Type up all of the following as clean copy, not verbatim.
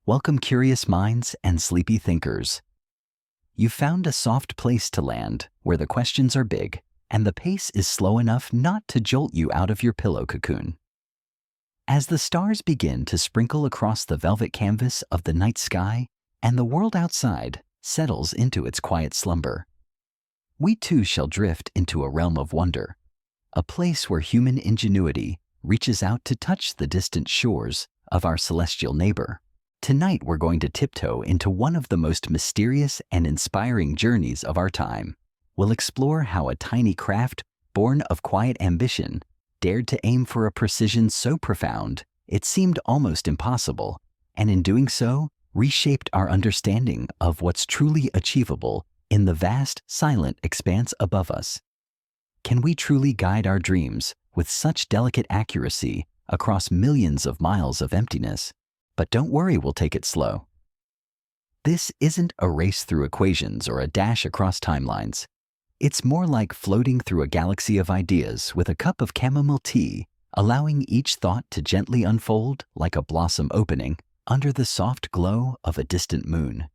Welcome, curious minds and sleepy thinkers. You've found a soft place to land where the questions are big and the pace is slow enough not to jolt you out of your pillow cocoon. As the stars begin to sprinkle across the velvet canvas of the night sky and the world outside settles into its quiet slumber, we too shall drift into a realm of wonder, a place where human ingenuity reaches out to touch the distant shores of our celestial neighbor. Tonight we're going to tiptoe into one of the most mysterious and inspiring journeys of our time. We'll explore how a tiny craft born of quiet ambition dared to aim for a precision so profound it seemed almost impossible, and in doing so, reshaped our understanding of what's truly achievable in the vast, silent expanse above us. Can we truly guide our dreams with such delicate accuracy across millions of miles of emptiness? But don't worry, we'll take it slow. This isn't a race through equations or a dash across timelines. It's more like floating through a galaxy of ideas with a cup of chamomile tea, allowing each thought to gently unfold like a blossom opening under the soft glow of a distant moon.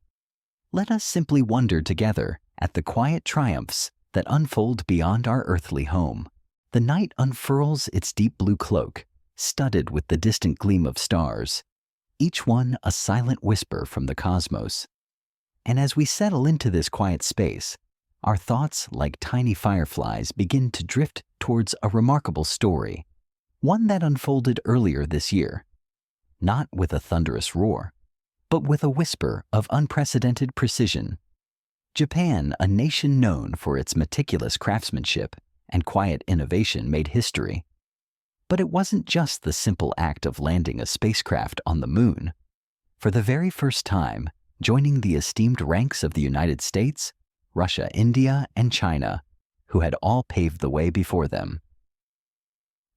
Let us simply wonder together at the quiet triumphs that unfold beyond our earthly home. The night unfurls its deep blue cloak, studded with the distant gleam of stars, each one a silent whisper from the cosmos. And as we settle into this quiet space, our thoughts, like tiny fireflies, begin to drift towards a remarkable story, one that unfolded earlier this year, not with a thunderous roar, but with a whisper of unprecedented precision. Japan, a nation known for its meticulous craftsmanship and quiet innovation, made history. But it wasn't just the simple act of landing a spacecraft on the moon. For the very first time, joining the esteemed ranks of the United States, Russia, India, and China, who had all paved the way before them.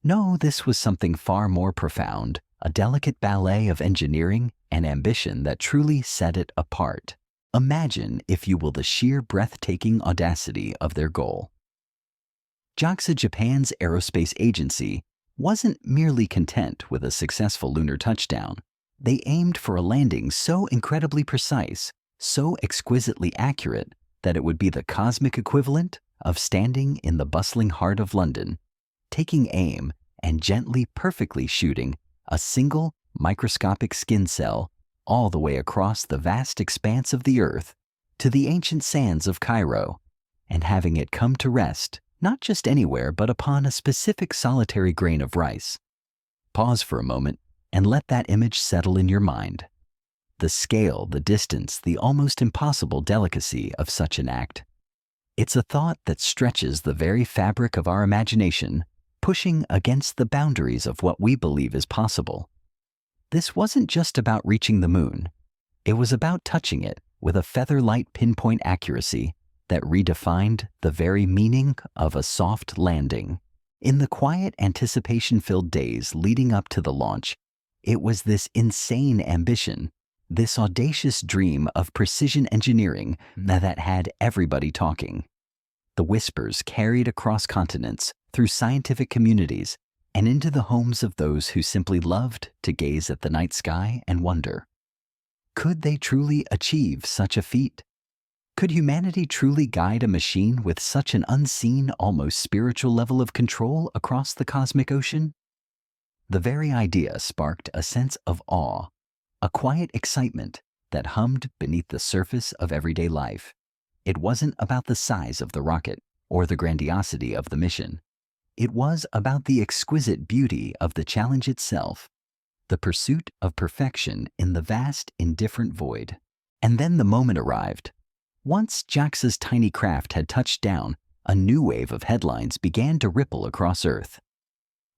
No, this was something far more profound, a delicate ballet of engineering and ambition that truly set it apart. Imagine, if you will, the sheer breathtaking audacity of their goal. JAXA, Japan's aerospace agency, wasn't merely content with a successful lunar touchdown. They aimed for a landing so incredibly precise, so exquisitely accurate, that it would be the cosmic equivalent of standing in the bustling heart of London, taking aim and gently, perfectly shooting a single microscopic skin cell all the way across the vast expanse of the Earth to the ancient sands of Cairo, and having it come to rest not just anywhere but upon a specific solitary grain of rice. Pause for a moment and let that image settle in your mind. The scale, the distance, the almost impossible delicacy of such an act. It's a thought that stretches the very fabric of our imagination, pushing against the boundaries of what we believe is possible. This wasn't just about reaching the moon. It was about touching it with a feather-light pinpoint accuracy that redefined the very meaning of a soft landing. In the quiet, anticipation-filled days leading up to the launch, it was this insane ambition, this audacious dream of precision engineering that had everybody talking. The whispers carried across continents, through scientific communities, and into the homes of those who simply loved to gaze at the night sky and wonder. Could they truly achieve such a feat? Could humanity truly guide a machine with such an unseen, almost spiritual level of control across the cosmic ocean? The very idea sparked a sense of awe, a quiet excitement that hummed beneath the surface of everyday life. It wasn't about the size of the rocket or the grandiosity of the mission. It was about the exquisite beauty of the challenge itself, the pursuit of perfection in the vast, indifferent void. And then the moment arrived. Once JAXA's tiny craft had touched down, a new wave of headlines began to ripple across Earth.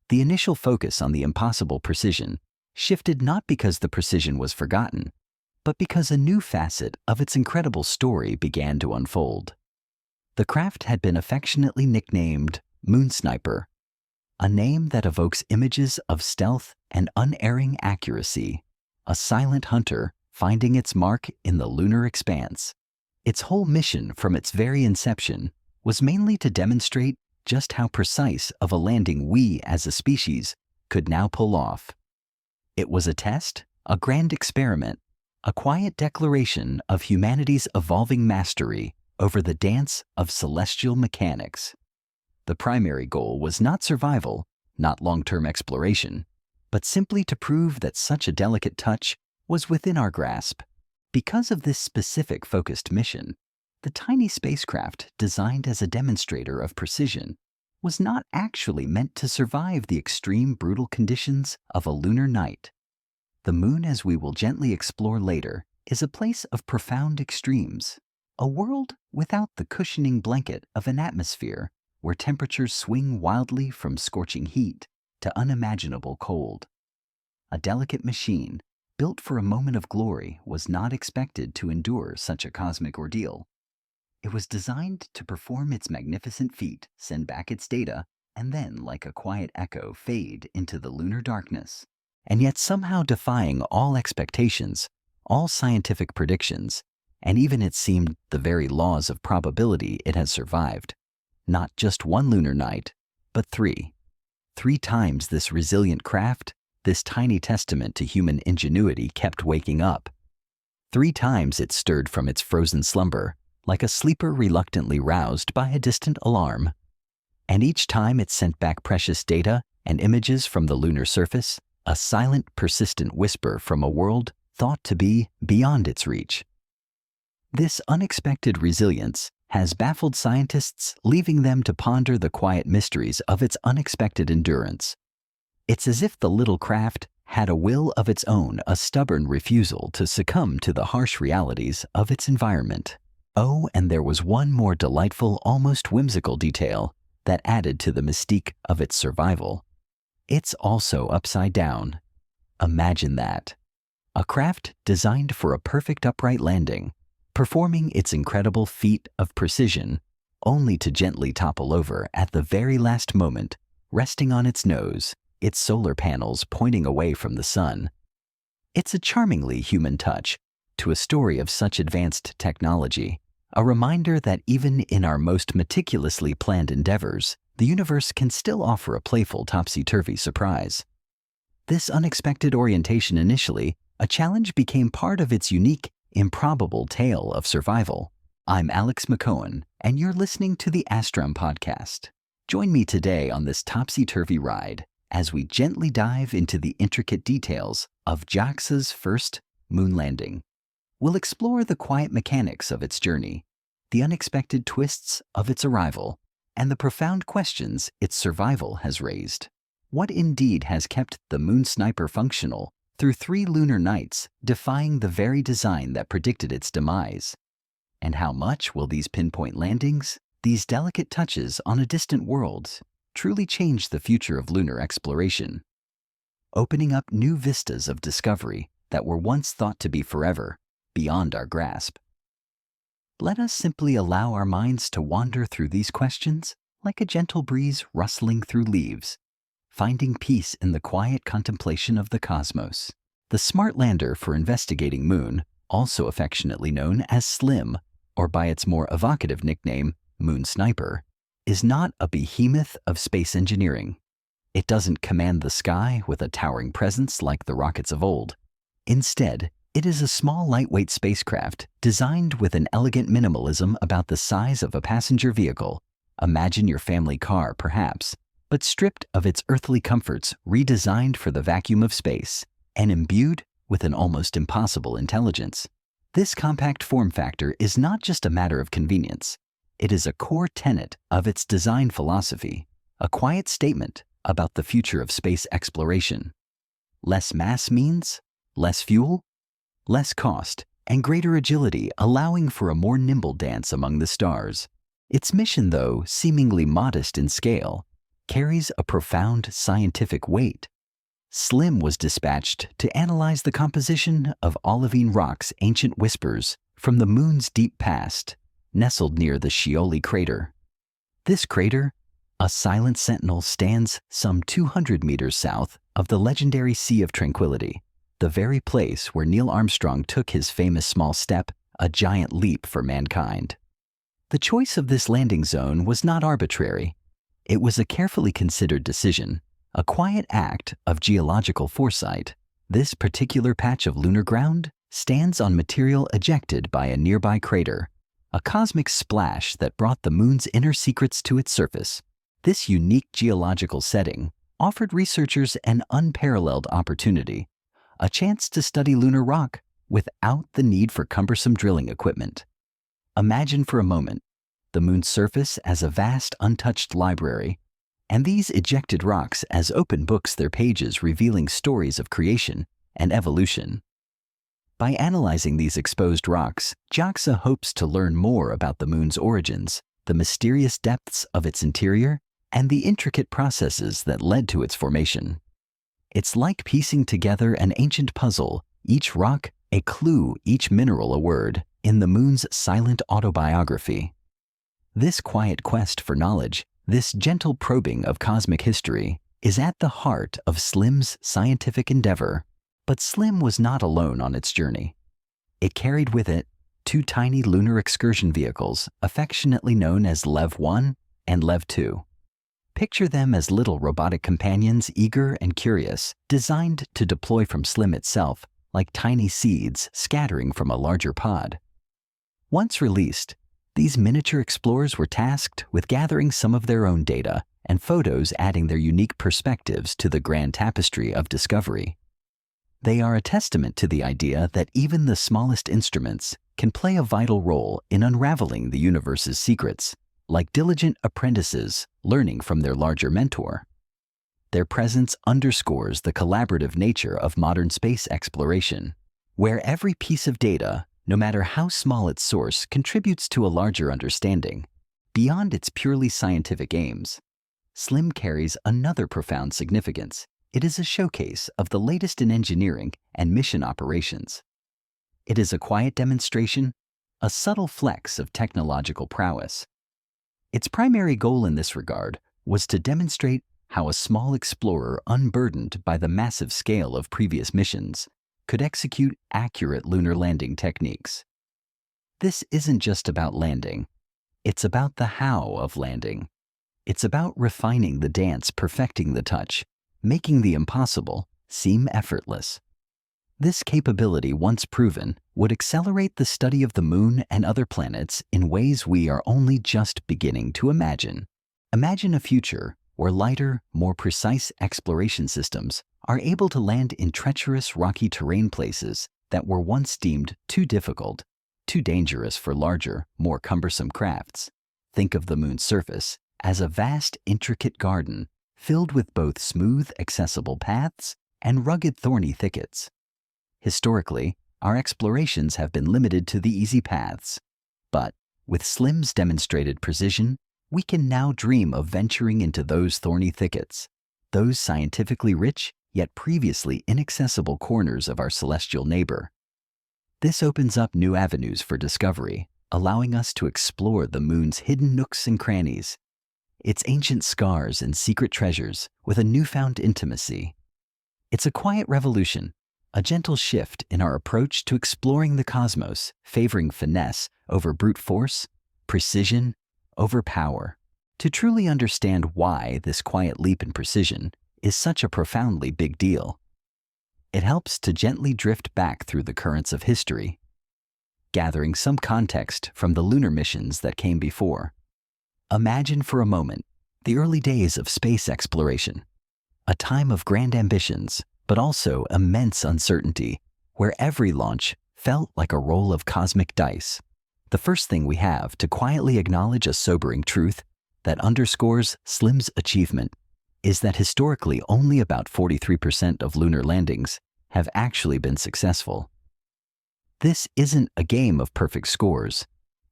The initial focus on the impossible precision shifted not because the precision was forgotten, but because a new facet of its incredible story began to unfold. The craft had been affectionately nicknamed Moon Sniper, a name that evokes images of stealth and unerring accuracy, a silent hunter finding its mark in the lunar expanse. Its whole mission from its very inception was mainly to demonstrate just how precise of a landing we as a species could now pull off. It was a test, a grand experiment, a quiet declaration of humanity's evolving mastery over the dance of celestial mechanics. The primary goal was not survival, not long-term exploration, but simply to prove that such a delicate touch was within our grasp. Because of this specific focused mission, the tiny spacecraft, designed as a demonstrator of precision, was not actually meant to survive the extreme brutal conditions of a lunar night. The moon, as we will gently explore later, is a place of profound extremes, a world without the cushioning blanket of an atmosphere where temperatures swing wildly from scorching heat to unimaginable cold. A delicate machine, built for a moment of glory, was not expected to endure such a cosmic ordeal. It was designed to perform its magnificent feat, send back its data, and then, like a quiet echo, fade into the lunar darkness. And yet somehow defying all expectations, all scientific predictions, and even it seemed the very laws of probability, it has survived. Not just one lunar night, but three. 3 times this resilient craft, this tiny testament to human ingenuity, kept waking up. 3 times it stirred from its frozen slumber, like a sleeper reluctantly roused by a distant alarm. And each time it sent back precious data and images from the lunar surface, a silent, persistent whisper from a world thought to be beyond its reach. This unexpected resilience has baffled scientists, leaving them to ponder the quiet mysteries of its unexpected endurance. It's as if the little craft had a will of its own, a stubborn refusal to succumb to the harsh realities of its environment. Oh, and there was one more delightful, almost whimsical detail that added to the mystique of its survival. It's also upside down. Imagine that. A craft designed for a perfect upright landing, performing its incredible feat of precision, only to gently topple over at the very last moment, resting on its nose, its solar panels pointing away from the sun. It's a charmingly human touch to a story of such advanced technology, a reminder that even in our most meticulously planned endeavors, the universe can still offer a playful topsy-turvy surprise. This unexpected orientation, initially a challenge, became part of its unique, improbable tale of survival. I'm Alex McCohen, and you're listening to the Astrum Podcast. Join me today on this topsy-turvy ride as we gently dive into the intricate details of JAXA's first moon landing. We'll explore the quiet mechanics of its journey, the unexpected twists of its arrival, and the profound questions its survival has raised. What indeed has kept the Moon Sniper functional through 3 lunar nights, defying the very design that predicted its demise? And how much will these pinpoint landings, these delicate touches on a distant world, truly change the future of lunar exploration, opening up new vistas of discovery that were once thought to be forever beyond our grasp? Let us simply allow our minds to wander through these questions like a gentle breeze rustling through leaves, finding peace in the quiet contemplation of the cosmos. The smart lander for investigating Moon, also affectionately known as SLIM, or by its more evocative nickname, Moon Sniper, is not a behemoth of space engineering. It doesn't command the sky with a towering presence like the rockets of old. Instead, it is a small, lightweight spacecraft designed with an elegant minimalism about the size of a passenger vehicle. Imagine your family car, perhaps, but stripped of its earthly comforts, redesigned for the vacuum of space, and imbued with an almost impossible intelligence. This compact form factor is not just a matter of convenience. It is a core tenet of its design philosophy, a quiet statement about the future of space exploration. Less mass means less fuel, less cost, and greater agility, allowing for a more nimble dance among the stars. Its mission, though seemingly modest in scale, carries a profound scientific weight. SLIM was dispatched to analyze the composition of olivine rocks, ancient whispers from the Moon's deep past, nestled near the Scioli crater. This crater, a silent sentinel, stands some 200 meters south of the legendary Sea of Tranquility, the very place where Neil Armstrong took his famous small step, a giant leap for mankind. The choice of this landing zone was not arbitrary. It was a carefully considered decision, a quiet act of geological foresight. This particular patch of lunar ground stands on material ejected by a nearby crater, a cosmic splash that brought the moon's inner secrets to its surface. This unique geological setting offered researchers an unparalleled opportunity, a chance to study lunar rock without the need for cumbersome drilling equipment. Imagine for a moment the moon's surface as a vast untouched library, and these ejected rocks as open books, their pages revealing stories of creation and evolution. By analyzing these exposed rocks, JAXA hopes to learn more about the moon's origins, the mysterious depths of its interior, and the intricate processes that led to its formation. It's like piecing together an ancient puzzle, each rock a clue, each mineral a word, in the moon's silent autobiography. This quiet quest for knowledge, this gentle probing of cosmic history, is at the heart of SLIM's scientific endeavor. But SLIM was not alone on its journey. It carried with it 2 tiny lunar excursion vehicles, affectionately known as LEV-1 and LEV-2. Picture them as little robotic companions, eager and curious, designed to deploy from SLIM itself like tiny seeds scattering from a larger pod. Once released, these miniature explorers were tasked with gathering some of their own data and photos, adding their unique perspectives to the grand tapestry of discovery. They are a testament to the idea that even the smallest instruments can play a vital role in unraveling the universe's secrets, like diligent apprentices learning from their larger mentor. Their presence underscores the collaborative nature of modern space exploration, where every piece of data, no matter how small its source, contributes to a larger understanding. Beyond its purely scientific aims, SLIM carries another profound significance. It is a showcase of the latest in engineering and mission operations. It is a quiet demonstration, a subtle flex of technological prowess. Its primary goal in this regard was to demonstrate how a small explorer unburdened by the massive scale of previous missions could execute accurate lunar landing techniques. This isn't just about landing. It's about the how of landing. It's about refining the dance, perfecting the touch, making the impossible seem effortless. This capability, once proven, would accelerate the study of the moon and other planets in ways we are only just beginning to imagine. Imagine a future where lighter, more precise exploration systems are able to land in treacherous rocky terrain places that were once deemed too difficult, too dangerous for larger, more cumbersome crafts. Think of the moon's surface as a vast, intricate garden filled with both smooth, accessible paths and rugged, thorny thickets. Historically, our explorations have been limited to the easy paths, but with SLIM's demonstrated precision, we can now dream of venturing into those thorny thickets, those scientifically rich yet previously inaccessible corners of our celestial neighbor. This opens up new avenues for discovery, allowing us to explore the moon's hidden nooks and crannies, its ancient scars and secret treasures with a newfound intimacy. It's a quiet revolution, a gentle shift in our approach to exploring the cosmos, favoring finesse over brute force, precision over power. To truly understand why this quiet leap in precision is such a profoundly big deal, it helps to gently drift back through the currents of history, gathering some context from the lunar missions that came before. Imagine for a moment the early days of space exploration, a time of grand ambitions, but also immense uncertainty, where every launch felt like a roll of cosmic dice. The first thing we have to quietly acknowledge a sobering truth that underscores SLIM's achievement is that historically only about 43% of lunar landings have actually been successful. This isn't a game of perfect scores.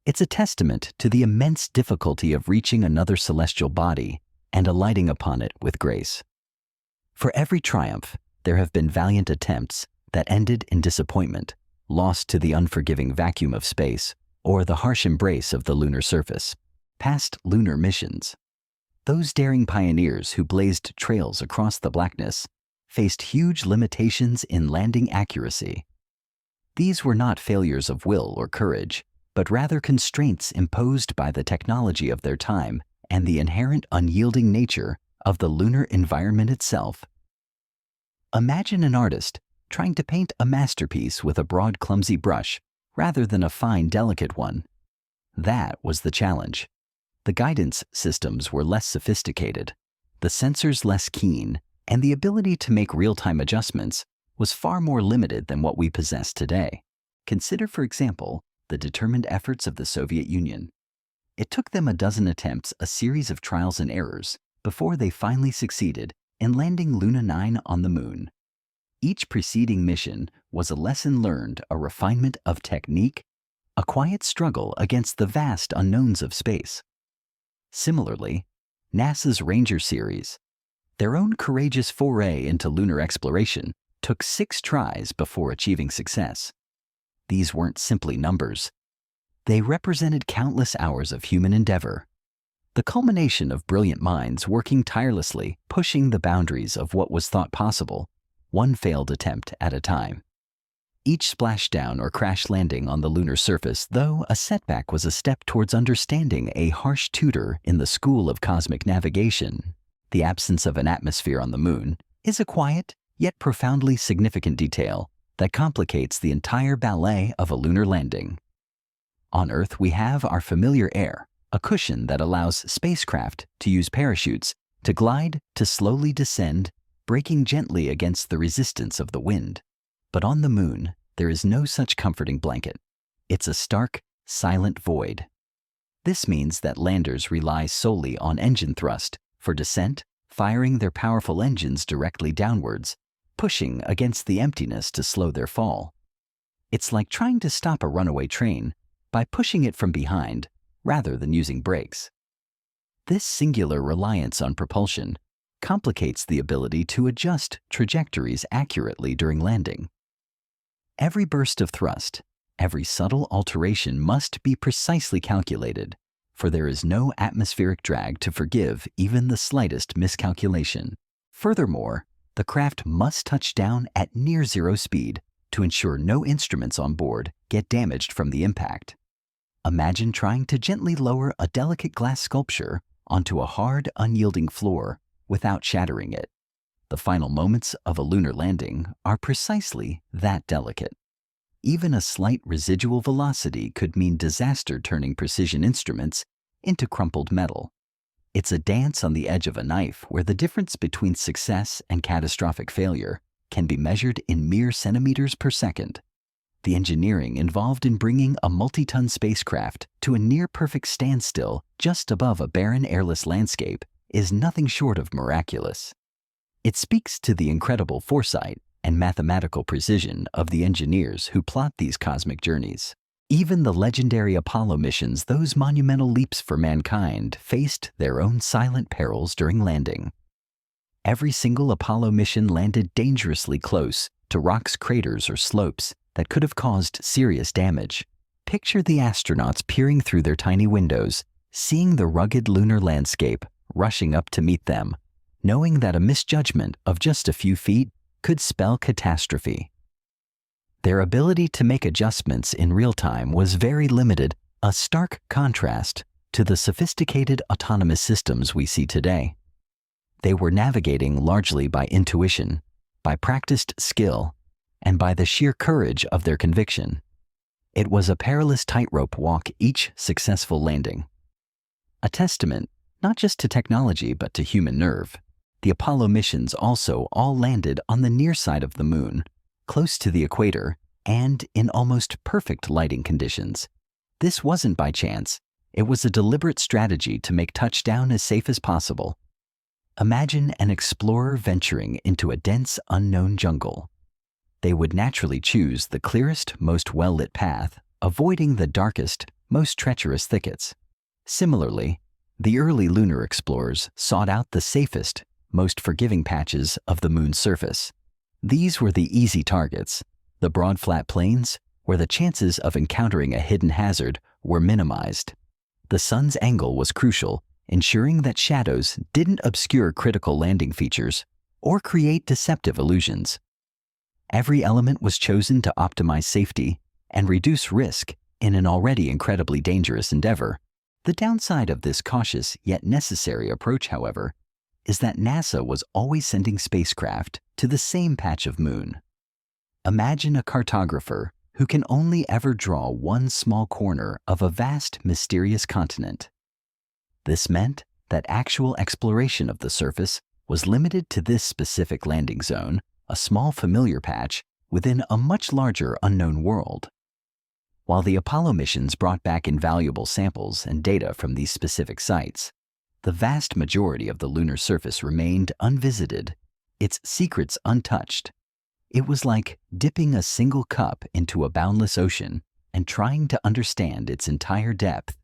It's a testament to the immense difficulty of reaching another celestial body and alighting upon it with grace. For every triumph, there have been valiant attempts that ended in disappointment, lost to the unforgiving vacuum of space, or the harsh embrace of the lunar surface. Past lunar missions, those daring pioneers who blazed trails across the blackness, faced huge limitations in landing accuracy. These were not failures of will or courage, but rather constraints imposed by the technology of their time and the inherent unyielding nature of the lunar environment itself. Imagine an artist trying to paint a masterpiece with a broad, clumsy brush rather than a fine, delicate one. That was the challenge. The guidance systems were less sophisticated, the sensors less keen, and the ability to make real-time adjustments was far more limited than what we possess today. Consider, for example, the determined efforts of the Soviet Union. It took them a dozen attempts, a series of trials and errors, before they finally succeeded in landing Luna 9 on the Moon. Each preceding mission was a lesson learned, a refinement of technique, a quiet struggle against the vast unknowns of space. Similarly, NASA's Ranger series, their own courageous foray into lunar exploration, took 6 tries before achieving success. These weren't simply numbers. They represented countless hours of human endeavor, the culmination of brilliant minds working tirelessly, pushing the boundaries of what was thought possible, one failed attempt at a time. Each splashdown or crash landing on the lunar surface, though a setback, was a step towards understanding a harsh tutor in the school of cosmic navigation. The absence of an atmosphere on the Moon is a quiet, yet profoundly significant detail that complicates the entire ballet of a lunar landing. On Earth, we have our familiar air, a cushion that allows spacecraft to use parachutes to glide, to slowly descend, breaking gently against the resistance of the wind. But on the Moon, there is no such comforting blanket. It's a stark, silent void. This means that landers rely solely on engine thrust for descent, firing their powerful engines directly downwards, pushing against the emptiness to slow their fall. It's like trying to stop a runaway train by pushing it from behind rather than using brakes. This singular reliance on propulsion complicates the ability to adjust trajectories accurately during landing. Every burst of thrust, every subtle alteration must be precisely calculated, for there is no atmospheric drag to forgive even the slightest miscalculation. Furthermore, the craft must touch down at near zero speed to ensure no instruments on board get damaged from the impact. Imagine trying to gently lower a delicate glass sculpture onto a hard, unyielding floor without shattering it. The final moments of a lunar landing are precisely that delicate. Even a slight residual velocity could mean disaster, turning precision instruments into crumpled metal. It's a dance on the edge of a knife where the difference between success and catastrophic failure can be measured in mere centimeters per second. The engineering involved in bringing a multi-ton spacecraft to a near-perfect standstill just above a barren, airless landscape is nothing short of miraculous. It speaks to the incredible foresight and mathematical precision of the engineers who plot these cosmic journeys. Even the legendary Apollo missions, those monumental leaps for mankind, faced their own silent perils during landing. Every single Apollo mission landed dangerously close to rocks, craters, or slopes that could have caused serious damage. Picture the astronauts peering through their tiny windows, seeing the rugged lunar landscape, rushing up to meet them, knowing that a misjudgment of just a few feet could spell catastrophe. Their ability to make adjustments in real time was very limited, a stark contrast to the sophisticated autonomous systems we see today. They were navigating largely by intuition, by practiced skill, and by the sheer courage of their conviction. It was a perilous tightrope walk, each successful landing. A testament not just to technology but to human nerve. The Apollo missions also all landed on the near side of the Moon, close to the equator, and in almost perfect lighting conditions. This wasn't by chance. It was a deliberate strategy to make touchdown as safe as possible. Imagine an explorer venturing into a dense, unknown jungle. They would naturally choose the clearest, most well-lit path, avoiding the darkest, most treacherous thickets. Similarly, the early lunar explorers sought out the safest, most forgiving patches of the Moon's surface. These were the easy targets, the broad flat plains where the chances of encountering a hidden hazard were minimized. The sun's angle was crucial, ensuring that shadows didn't obscure critical landing features or create deceptive illusions. Every element was chosen to optimize safety and reduce risk in an already incredibly dangerous endeavor. The downside of this cautious yet necessary approach, however, is that NASA was always sending spacecraft to the same patch of Moon. Imagine a cartographer who can only ever draw one small corner of a vast, mysterious continent. This meant that actual exploration of the surface was limited to this specific landing zone, a small familiar patch within a much larger unknown world. While the Apollo missions brought back invaluable samples and data from these specific sites, the vast majority of the lunar surface remained unvisited, its secrets untouched. It was like dipping a single cup into a boundless ocean and trying to understand its entire depth.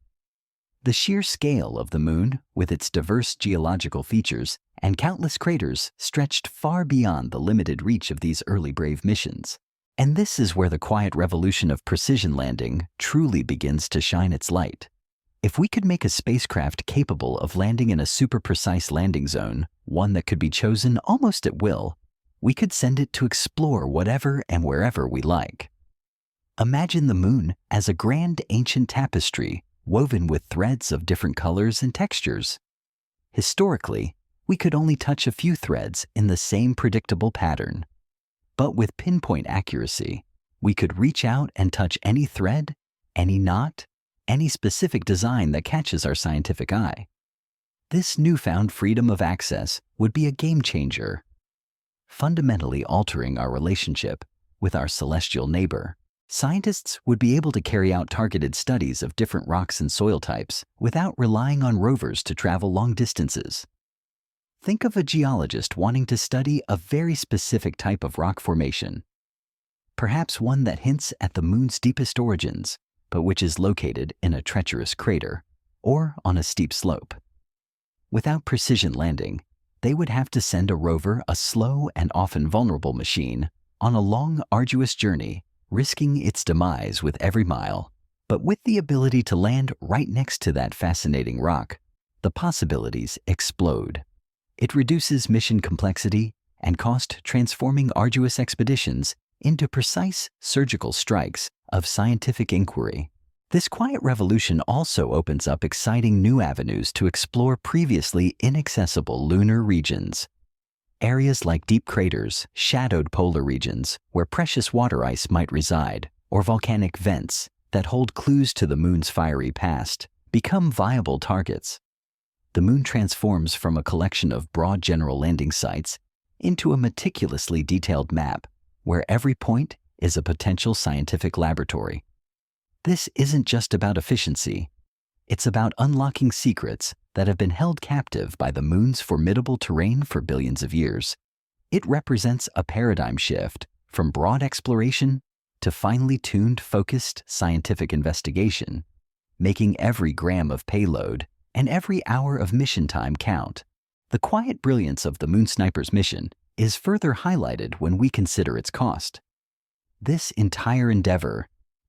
The sheer scale of the moon, with its diverse geological features and countless craters, stretched far beyond the limited reach of these early brave missions. And this is where the quiet revolution of precision landing truly begins to shine its light. If we could make a spacecraft capable of landing in a super precise landing zone, one that could be chosen almost at will, we could send it to explore whatever and wherever we like. Imagine the moon as a grand ancient tapestry woven with threads of different colors and textures. Historically, we could only touch a few threads in the same predictable pattern. But with pinpoint accuracy, we could reach out and touch any thread, any knot, any specific design that catches our scientific eye. This newfound freedom of access would be a game changer, fundamentally altering our relationship with our celestial neighbor. Scientists would be able to carry out targeted studies of different rocks and soil types without relying on rovers to travel long distances. Think of a geologist wanting to study a very specific type of rock formation, perhaps one that hints at the moon's deepest origins, but which is located in a treacherous crater or on a steep slope. Without precision landing, they would have to send a rover, a slow and often vulnerable machine, on a long, arduous journey, risking its demise with every mile. But with the ability to land right next to that fascinating rock, the possibilities explode. It reduces mission complexity and cost, transforming arduous expeditions into precise surgical strikes of scientific inquiry. This quiet revolution also opens up exciting new avenues to explore previously inaccessible lunar regions. Areas like deep craters, shadowed polar regions where precious water ice might reside, or volcanic vents that hold clues to the moon's fiery past, become viable targets. The moon transforms from a collection of broad general landing sites into a meticulously detailed map where every point is a potential scientific laboratory. This isn't just about efficiency. It's about unlocking secrets that have been held captive by the moon's formidable terrain for billions of years. It represents a paradigm shift from broad exploration to finely tuned, focused scientific investigation, making every gram of payload and every hour of mission time count. The quiet brilliance of the Moon Sniper's mission is further highlighted when we consider its cost. This entire endeavor,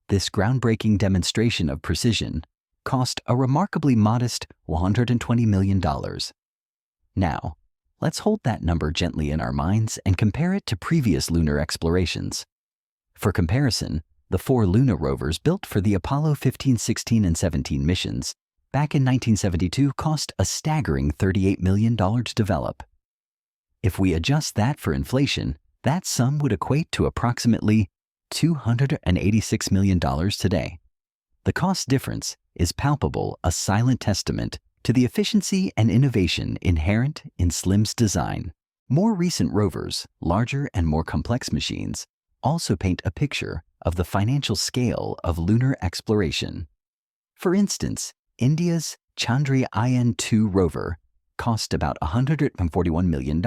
this groundbreaking demonstration of precision, cost a remarkably modest $120 million. Now, let's hold that number gently in our minds and compare it to previous lunar explorations. For comparison, the 4 lunar rovers built for the Apollo 15, 16, and 17 missions back in 1972 cost a staggering $38 million to develop. If we adjust that for inflation, that sum would equate to approximately $286 million today. The cost difference is palpable, a silent testament to the efficiency and innovation inherent in SLIM's design. More recent rovers, larger and more complex machines, also paint a picture of the financial scale of lunar exploration. For instance, India's Chandrayaan-2 rover cost about $141 million,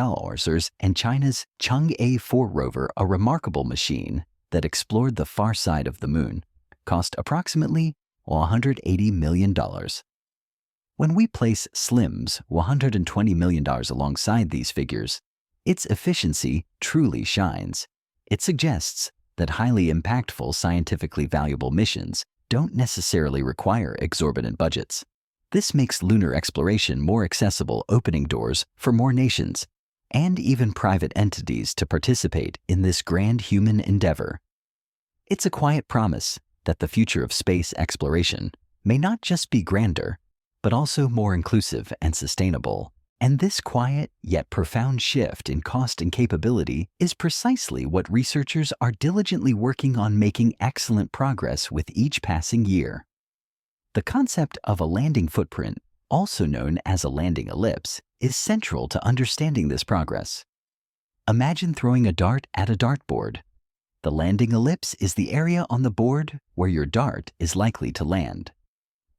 and China's Chang'e-4 rover, a remarkable machine that explored the far side of the moon, cost approximately $180 million. When we place SLIM's $120 million alongside these figures, its efficiency truly shines. It suggests that highly impactful, scientifically valuable missions don't necessarily require exorbitant budgets. This makes lunar exploration more accessible, opening doors for more nations and even private entities to participate in this grand human endeavor. It's a quiet promise that the future of space exploration may not just be grander, but also more inclusive and sustainable. And this quiet yet profound shift in cost and capability is precisely what researchers are diligently working on, making excellent progress with each passing year. The concept of a landing footprint, also known as a landing ellipse, is central to understanding this progress. Imagine throwing a dart at a dartboard. The landing ellipse is the area on the board where your dart is likely to land.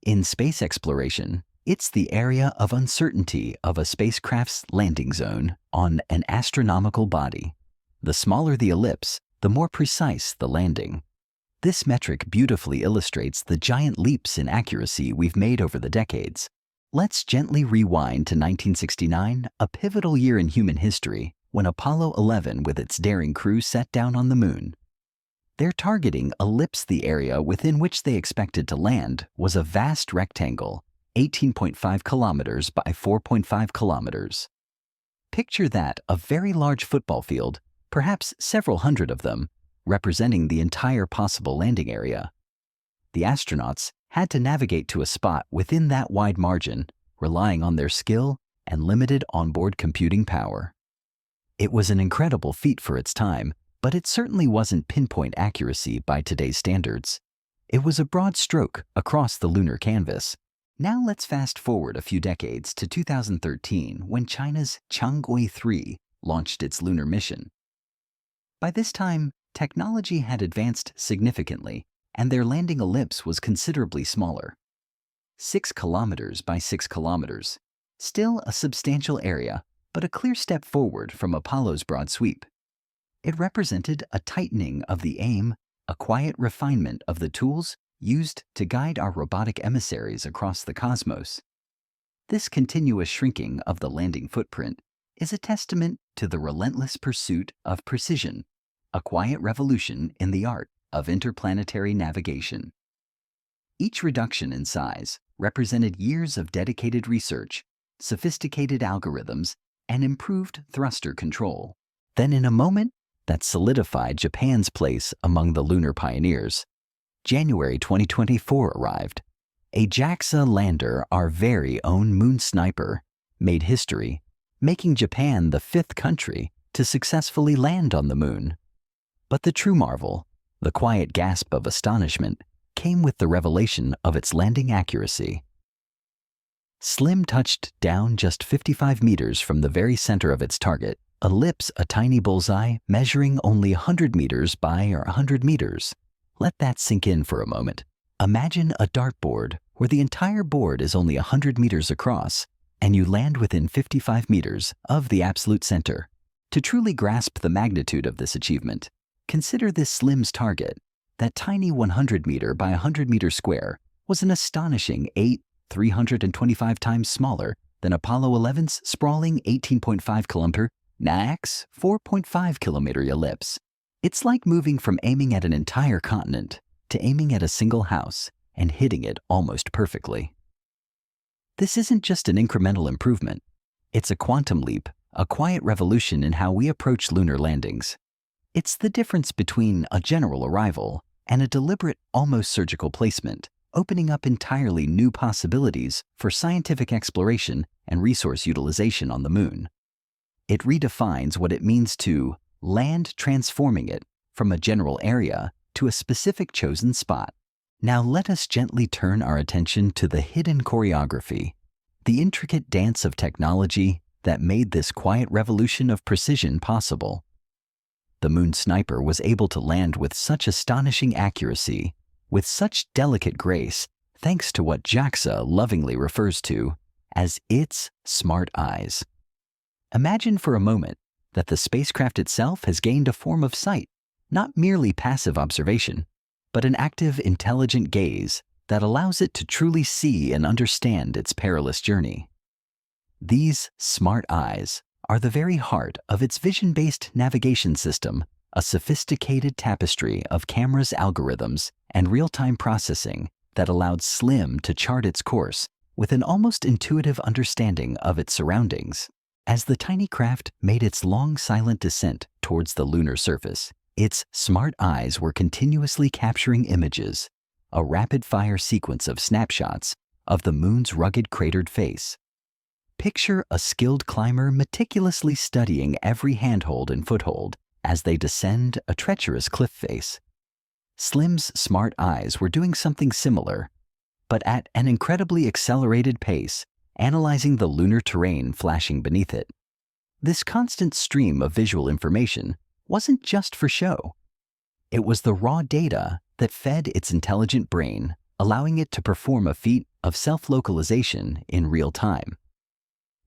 In space exploration, it's the area of uncertainty of a spacecraft's landing zone on an astronomical body. The smaller the ellipse, the more precise the landing. This metric beautifully illustrates the giant leaps in accuracy we've made over the decades. Let's gently rewind to 1969, a pivotal year in human history, when Apollo 11 with its daring crew set down on the moon. Their targeting ellipse, the area within which they expected to land, was a vast rectangle, 18.5 kilometers by 4.5 kilometers. Picture that, a very large football field, perhaps several hundred of them, representing the entire possible landing area. The astronauts had to navigate to a spot within that wide margin, relying on their skill and limited onboard computing power. It was an incredible feat for its time, but it certainly wasn't pinpoint accuracy by today's standards. It was a broad stroke across the lunar canvas. Now let's fast forward a few decades to 2013, when China's Chang'e 3 launched its lunar mission. By this time, technology had advanced significantly, and their landing ellipse was considerably smaller. 6 kilometers by 6 kilometers. Still a substantial area, but a clear step forward from Apollo's broad sweep. It represented a tightening of the aim, a quiet refinement of the tools used to guide our robotic emissaries across the cosmos. This continuous shrinking of the landing footprint is a testament to the relentless pursuit of precision, a quiet revolution in the art of interplanetary navigation. Each reduction in size represented years of dedicated research, sophisticated algorithms, and improved thruster control. Then, in a moment that solidified Japan's place among the lunar pioneers, January 2024 arrived. A JAXA lander, our very own moon sniper, made history, making Japan the 5th country to successfully land on the moon. But the true marvel, the quiet gasp of astonishment, came with the revelation of its landing accuracy. Slim touched down just 55 meters from the very center of its target, ellipse, a tiny bullseye measuring only 100 meters by 100 meters. Let that sink in for a moment. Imagine a dartboard where the entire board is only 100 meters across, and you land within 55 meters of the absolute center. To truly grasp the magnitude of this achievement, consider this slim's target. That tiny 100 meter by 100 meter square was an astonishing 325 times smaller than Apollo 11's sprawling 18.5 kilometer, max 4.5 kilometer ellipse. It's like moving from aiming at an entire continent to aiming at a single house and hitting it almost perfectly. This isn't just an incremental improvement. It's a quantum leap, a quiet revolution in how we approach lunar landings. It's the difference between a general arrival and a deliberate, almost surgical placement, opening up entirely new possibilities for scientific exploration and resource utilization on the moon. It redefines what it means to land, transforming it from a general area to a specific chosen spot. Now let us gently turn our attention to the hidden choreography, the intricate dance of technology that made this quiet revolution of precision possible. The moon sniper was able to land with such astonishing accuracy, with such delicate grace, thanks to what JAXA lovingly refers to as its smart eyes. Imagine for a moment that the spacecraft itself has gained a form of sight, not merely passive observation, but an active, intelligent gaze that allows it to truly see and understand its perilous journey. These smart eyes are the very heart of its vision-based navigation system, a sophisticated tapestry of cameras, algorithms, and real-time processing that allowed Slim to chart its course with an almost intuitive understanding of its surroundings. As the tiny craft made its long, silent descent towards the lunar surface, its smart eyes were continuously capturing images, a rapid-fire sequence of snapshots of the moon's rugged, cratered face. Picture a skilled climber meticulously studying every handhold and foothold as they descend a treacherous cliff face. Slim's smart eyes were doing something similar, but at an incredibly accelerated pace, analyzing the lunar terrain flashing beneath it. This constant stream of visual information wasn't just for show. It was the raw data that fed its intelligent brain, allowing it to perform a feat of self-localization in real time.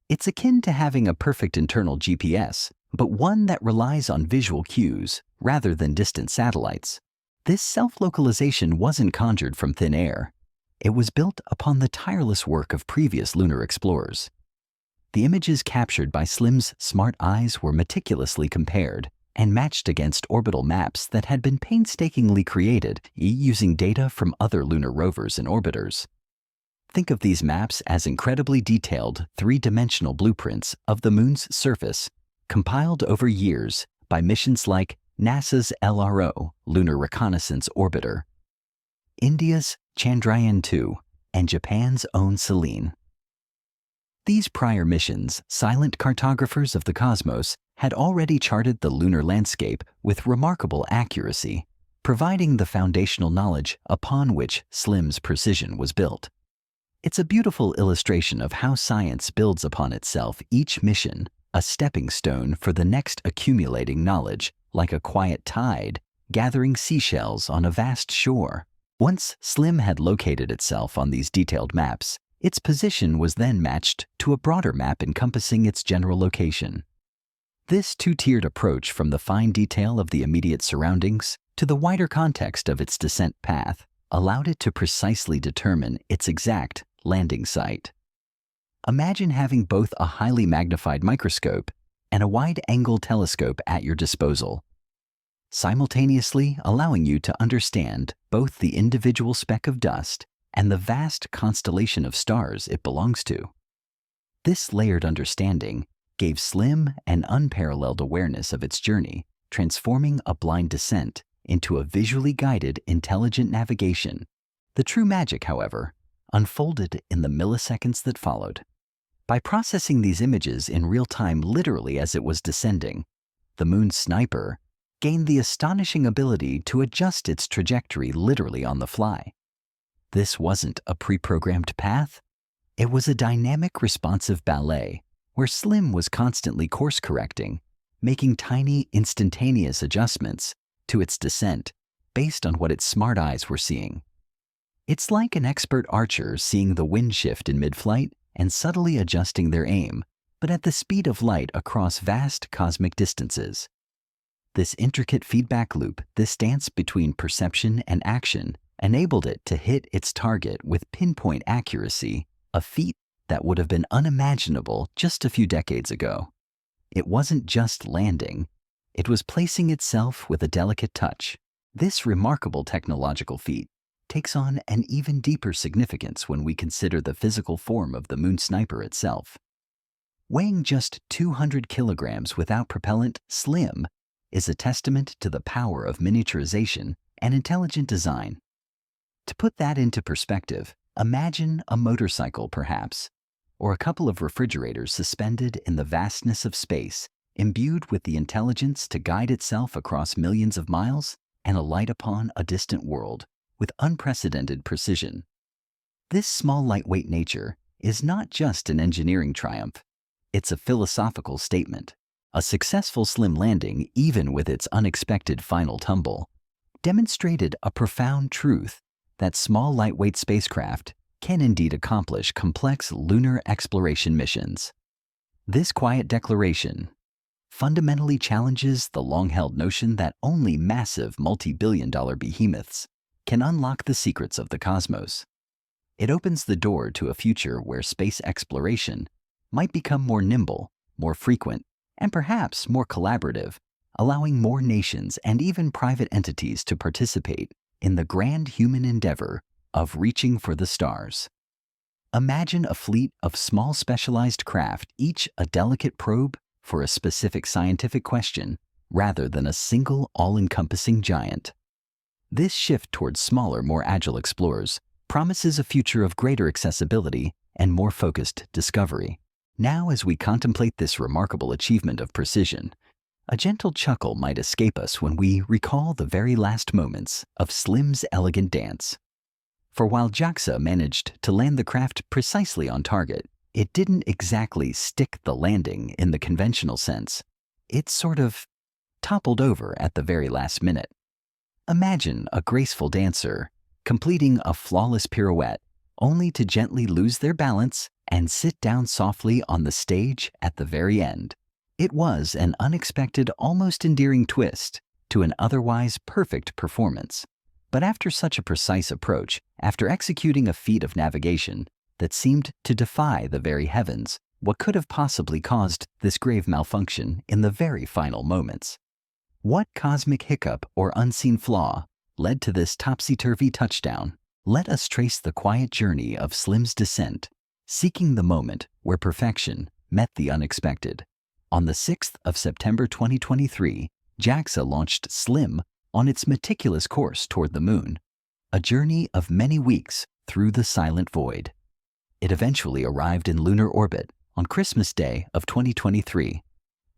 It's akin to having a perfect internal GPS, but one that relies on visual cues rather than distant satellites. This self-localization wasn't conjured from thin air. It was built upon the tireless work of previous lunar explorers. The images captured by Slim's smart eyes were meticulously compared and matched against orbital maps that had been painstakingly created using data from other lunar rovers and orbiters. Think of these maps as incredibly detailed, three-dimensional blueprints of the Moon's surface, compiled over years by missions like NASA's LRO, Lunar Reconnaissance Orbiter, India's Chandrayaan-2, and Japan's own Selene. These prior missions, silent cartographers of the cosmos, had already charted the lunar landscape with remarkable accuracy, providing the foundational knowledge upon which Slim's precision was built. It's a beautiful illustration of how science builds upon itself, each mission a stepping stone for the next, accumulating knowledge, like a quiet tide gathering seashells on a vast shore. Once Slim had located itself on these detailed maps, its position was then matched to a broader map encompassing its general location. This two-tiered approach, from the fine detail of the immediate surroundings to the wider context of its descent path, allowed it to precisely determine its exact landing site. Imagine having both a highly magnified microscope and a wide-angle telescope at your disposal, simultaneously allowing you to understand both the individual speck of dust and the vast constellation of stars it belongs to. This layered understanding gave Slim an unparalleled awareness of its journey, transforming a blind descent into a visually guided, intelligent navigation. The true magic, however, unfolded in the milliseconds that followed. By processing these images in real time, literally as it was descending, the Moon's sniper gained the astonishing ability to adjust its trajectory literally on the fly. This wasn't a pre-programmed path. It was a dynamic, responsive ballet where Slim was constantly course-correcting, making tiny, instantaneous adjustments to its descent based on what its smart eyes were seeing. It's like an expert archer seeing the wind shift in mid-flight and subtly adjusting their aim, but at the speed of light across vast cosmic distances. This intricate feedback loop, this dance between perception and action, enabled it to hit its target with pinpoint accuracy, a feat that would have been unimaginable just a few decades ago. It wasn't just landing, it was placing itself with a delicate touch. This remarkable technological feat takes on an even deeper significance when we consider the physical form of the Moon Sniper itself. Weighing just 200 kilograms without propellant, Slim is a testament to the power of miniaturization and intelligent design. To put that into perspective, imagine a motorcycle perhaps, or a couple of refrigerators suspended in the vastness of space, imbued with the intelligence to guide itself across millions of miles and alight upon a distant world with unprecedented precision. This small, lightweight nature is not just an engineering triumph, it's a philosophical statement. A successful Slim landing, even with its unexpected final tumble, demonstrated a profound truth that small, lightweight spacecraft can indeed accomplish complex lunar exploration missions. This quiet declaration fundamentally challenges the long-held notion that only massive multi-billion-dollar behemoths can unlock the secrets of the cosmos. It opens the door to a future where space exploration might become more nimble, more frequent, and perhaps more collaborative, allowing more nations and even private entities to participate in the grand human endeavor of reaching for the stars. Imagine a fleet of small specialized craft, each a delicate probe for a specific scientific question, rather than a single all-encompassing giant. This shift towards smaller, more agile explorers promises a future of greater accessibility and more focused discovery. Now, as we contemplate this remarkable achievement of precision, a gentle chuckle might escape us when we recall the very last moments of Slim's elegant dance. For while JAXA managed to land the craft precisely on target, it didn't exactly stick the landing in the conventional sense. It sort of toppled over at the very last minute. Imagine a graceful dancer completing a flawless pirouette only to gently lose their balance and sit down softly on the stage at the very end. It was an unexpected, almost endearing twist to an otherwise perfect performance. But after such a precise approach, after executing a feat of navigation that seemed to defy the very heavens, what could have possibly caused this grave malfunction in the very final moments? What cosmic hiccup or unseen flaw led to this topsy-turvy touchdown? Let us trace the quiet journey of Slim's descent, seeking the moment where perfection met the unexpected. On the 6th of September 2023, JAXA launched Slim on its meticulous course toward the moon, a journey of many weeks through the silent void. It eventually arrived in lunar orbit on Christmas Day of 2023,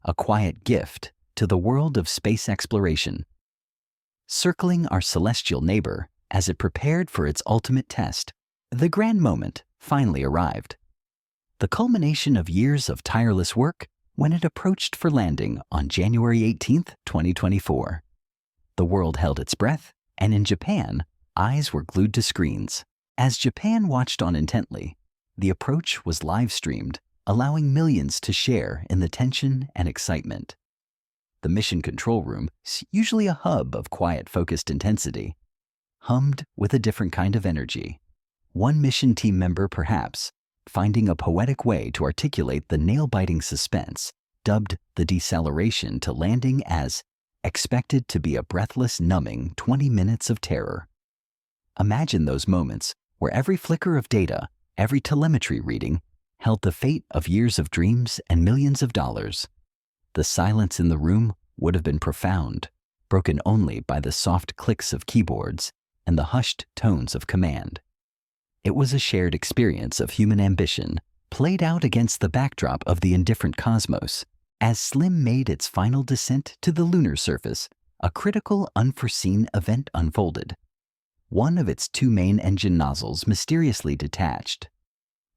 a quiet gift to the world of space exploration. Circling our celestial neighbor as it prepared for its ultimate test, the grand moment finally arrived. The culmination of years of tireless work when it approached for landing on January 18, 2024. The world held its breath, and in Japan, eyes were glued to screens. As Japan watched on intently, the approach was live-streamed, allowing millions to share in the tension and excitement. The mission control room, usually a hub of quiet, focused intensity, hummed with a different kind of energy. One mission team member, perhaps, finding a poetic way to articulate the nail-biting suspense, dubbed the deceleration to landing as expected to be a breathless, numbing 20 minutes of terror. Imagine those moments where every flicker of data, every telemetry reading, held the fate of years of dreams and millions of dollars. The silence in the room would have been profound, broken only by the soft clicks of keyboards and the hushed tones of command. It was a shared experience of human ambition, played out against the backdrop of the indifferent cosmos. As Slim made its final descent to the lunar surface, a critical, unforeseen event unfolded. One of its two main engine nozzles mysteriously detached.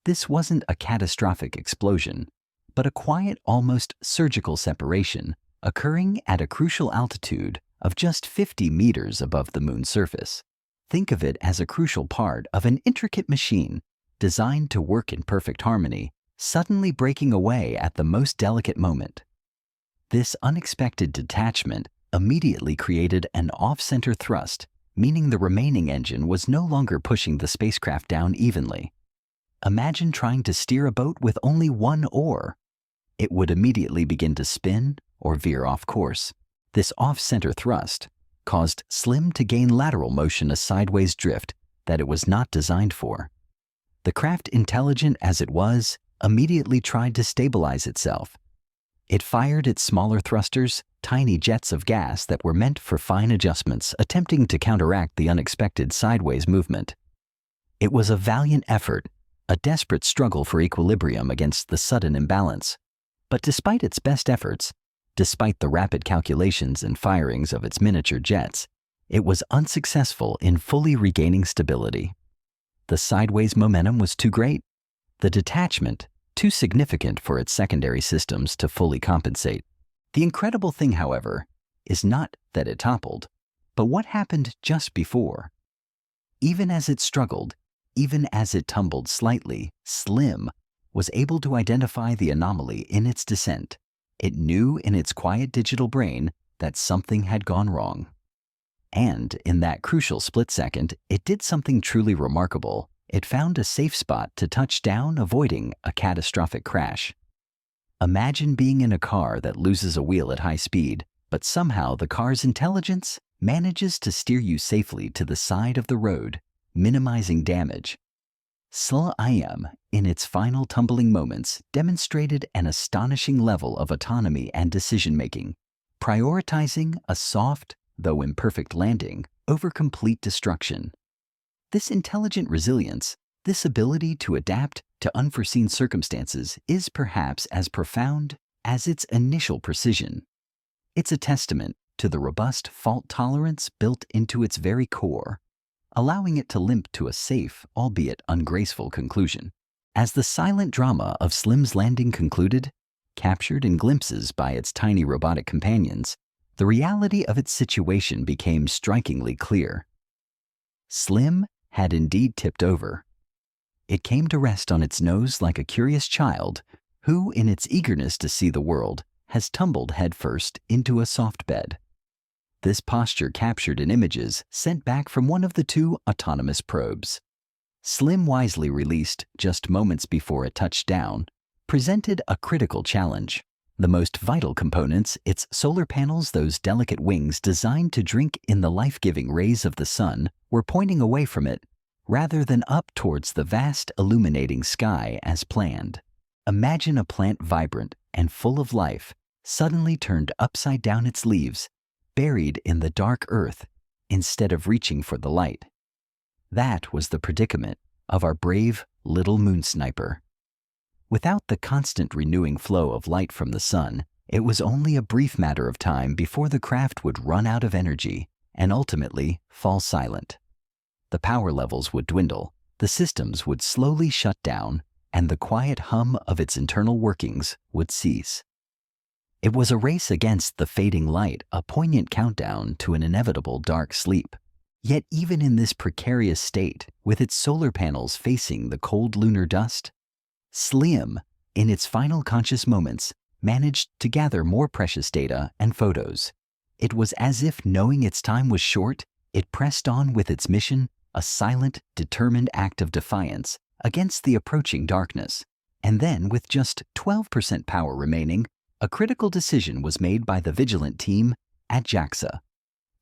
This wasn't a catastrophic explosion, but a quiet, almost surgical separation occurring at a crucial altitude of just 50 meters above the moon's surface. Think of it as a crucial part of an intricate machine designed to work in perfect harmony, suddenly breaking away at the most delicate moment. This unexpected detachment immediately created an off-center thrust, meaning the remaining engine was no longer pushing the spacecraft down evenly. Imagine trying to steer a boat with only one oar. It would immediately begin to spin or veer off course. This off-center thrust caused Slim to gain lateral motion, a sideways drift that it was not designed for. The craft, intelligent as it was, immediately tried to stabilize itself. It fired its smaller thrusters, tiny jets of gas that were meant for fine adjustments, attempting to counteract the unexpected sideways movement. It was a valiant effort, a desperate struggle for equilibrium against the sudden imbalance. But despite its best efforts, despite the rapid calculations and firings of its miniature jets, it was unsuccessful in fully regaining stability. The sideways momentum was too great, the detachment too significant for its secondary systems to fully compensate. The incredible thing, however, is not that it toppled, but what happened just before. Even as it struggled, even as it tumbled slightly, Slim was able to identify the anomaly in its descent. It knew in its quiet digital brain that something had gone wrong. And in that crucial split second, it did something truly remarkable. It found a safe spot to touch down, avoiding a catastrophic crash. Imagine being in a car that loses a wheel at high speed, but somehow the car's intelligence manages to steer you safely to the side of the road, minimizing damage. Slim, in its final tumbling moments, demonstrated an astonishing level of autonomy and decision-making, prioritizing a soft, though imperfect landing over complete destruction. This intelligent resilience, this ability to adapt to unforeseen circumstances is perhaps as profound as its initial precision. It's a testament to the robust fault tolerance built into its very core, allowing it to limp to a safe, albeit ungraceful, conclusion. As the silent drama of Slim's landing concluded, captured in glimpses by its tiny robotic companions, the reality of its situation became strikingly clear. Slim had indeed tipped over. It came to rest on its nose like a curious child who, in its eagerness to see the world, has tumbled headfirst into a soft bed. This posture captured in images sent back from one of the two autonomous probes. Slim, wisely released just moments before it touched down, presented a critical challenge. The most vital components, its solar panels, those delicate wings designed to drink in the life-giving rays of the sun, were pointing away from it rather than up towards the vast illuminating sky as planned. Imagine a plant vibrant and full of life suddenly turned upside down its leaves, buried in the dark earth instead of reaching for the light. That was the predicament of our brave little moon sniper. Without the constant renewing flow of light from the sun, it was only a brief matter of time before the craft would run out of energy and ultimately fall silent. The power levels would dwindle, the systems would slowly shut down, and the quiet hum of its internal workings would cease. It was a race against the fading light, a poignant countdown to an inevitable dark sleep. Yet even in this precarious state, with its solar panels facing the cold lunar dust, Slim, in its final conscious moments, managed to gather more precious data and photos. It was as if, knowing its time was short, it pressed on with its mission, a silent, determined act of defiance against the approaching darkness. And then, with just 12% power remaining, a critical decision was made by the vigilant team at JAXA.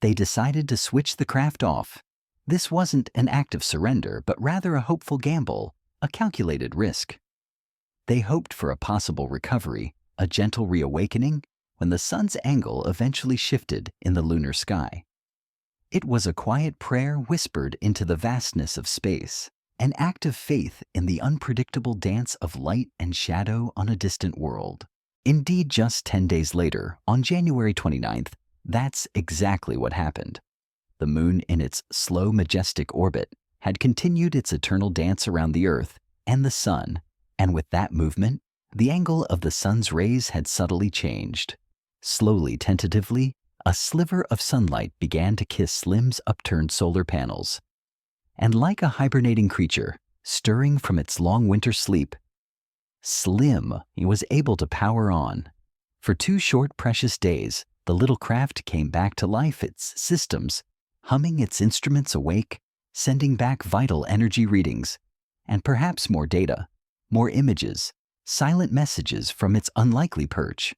They decided to switch the craft off. This wasn't an act of surrender, but rather a hopeful gamble, a calculated risk. They hoped for a possible recovery, a gentle reawakening, when the sun's angle eventually shifted in the lunar sky. It was a quiet prayer whispered into the vastness of space, an act of faith in the unpredictable dance of light and shadow on a distant world. Indeed, just 10 days later, on January 29th, that's exactly what happened. The moon, in its slow, majestic orbit, had continued its eternal dance around the Earth and the sun, and with that movement, the angle of the sun's rays had subtly changed. Slowly, tentatively, a sliver of sunlight began to kiss Slim's upturned solar panels. And like a hibernating creature, stirring from its long winter sleep, Slim was able to power on. For 2 short, precious days, the little craft came back to life, its systems, humming, its instruments awake, sending back vital energy readings, and perhaps more data, more images, silent messages from its unlikely perch.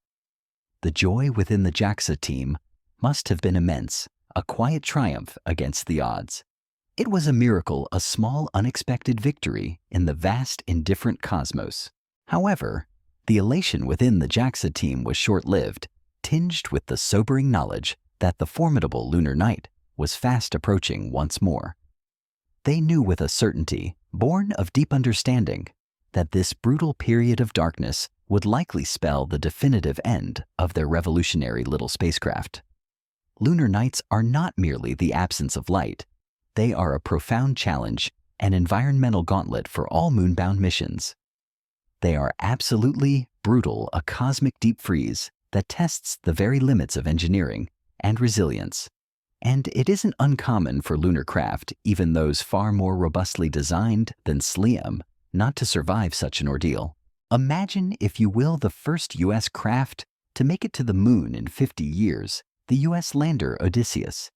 The joy within the JAXA team must have been immense, a quiet triumph against the odds. It was a miracle, a small, unexpected victory in the vast, indifferent cosmos. However, the elation within the JAXA team was short-lived, tinged with the sobering knowledge that the formidable lunar night was fast approaching once more. They knew with a certainty, born of deep understanding, that this brutal period of darkness would likely spell the definitive end of their revolutionary little spacecraft. Lunar nights are not merely the absence of light. They are a profound challenge, an environmental gauntlet for all moonbound missions. They are absolutely brutal, a cosmic deep freeze that tests the very limits of engineering and resilience. And it isn't uncommon for lunar craft, even those far more robustly designed than Slim, not to survive such an ordeal. Imagine, if you will, the first U.S. craft to make it to the moon in 50 years, the U.S. lander Odysseus.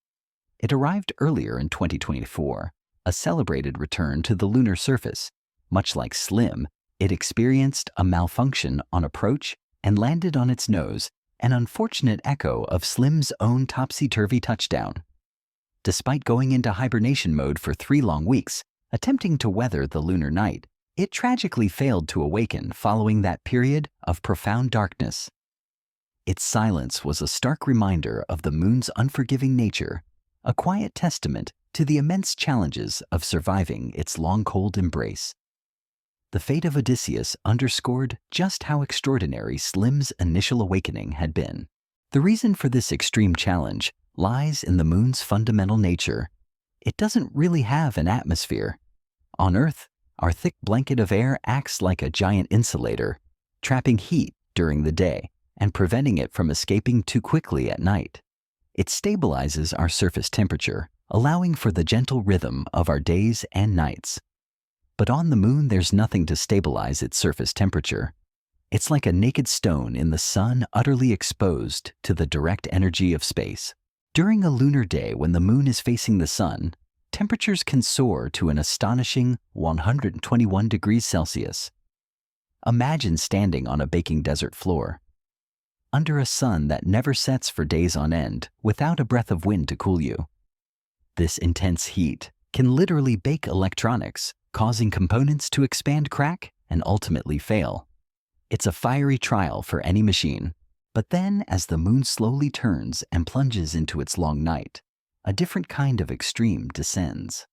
It arrived earlier in 2024, a celebrated return to the lunar surface. Much like Slim, it experienced a malfunction on approach and landed on its nose, an unfortunate echo of Slim's own topsy-turvy touchdown. Despite going into hibernation mode for 3 long weeks, attempting to weather the lunar night, it tragically failed to awaken following that period of profound darkness. Its silence was a stark reminder of the moon's unforgiving nature, a quiet testament to the immense challenges of surviving its long cold embrace. The fate of Odysseus underscored just how extraordinary Slim's initial awakening had been. The reason for this extreme challenge lies in the moon's fundamental nature. It doesn't really have an atmosphere. On Earth, our thick blanket of air acts like a giant insulator, trapping heat during the day and preventing it from escaping too quickly at night. It stabilizes our surface temperature, allowing for the gentle rhythm of our days and nights. But on the moon, there's nothing to stabilize its surface temperature. It's like a naked stone in the sun, utterly exposed to the direct energy of space. During a lunar day when the moon is facing the sun, temperatures can soar to an astonishing 121 degrees Celsius. Imagine standing on a baking desert floor, under a sun that never sets for days on end, without a breath of wind to cool you. This intense heat can literally bake electronics, causing components to expand, crack, and ultimately fail. It's a fiery trial for any machine. But then, as the moon slowly turns and plunges into its long night, a different kind of extreme descends.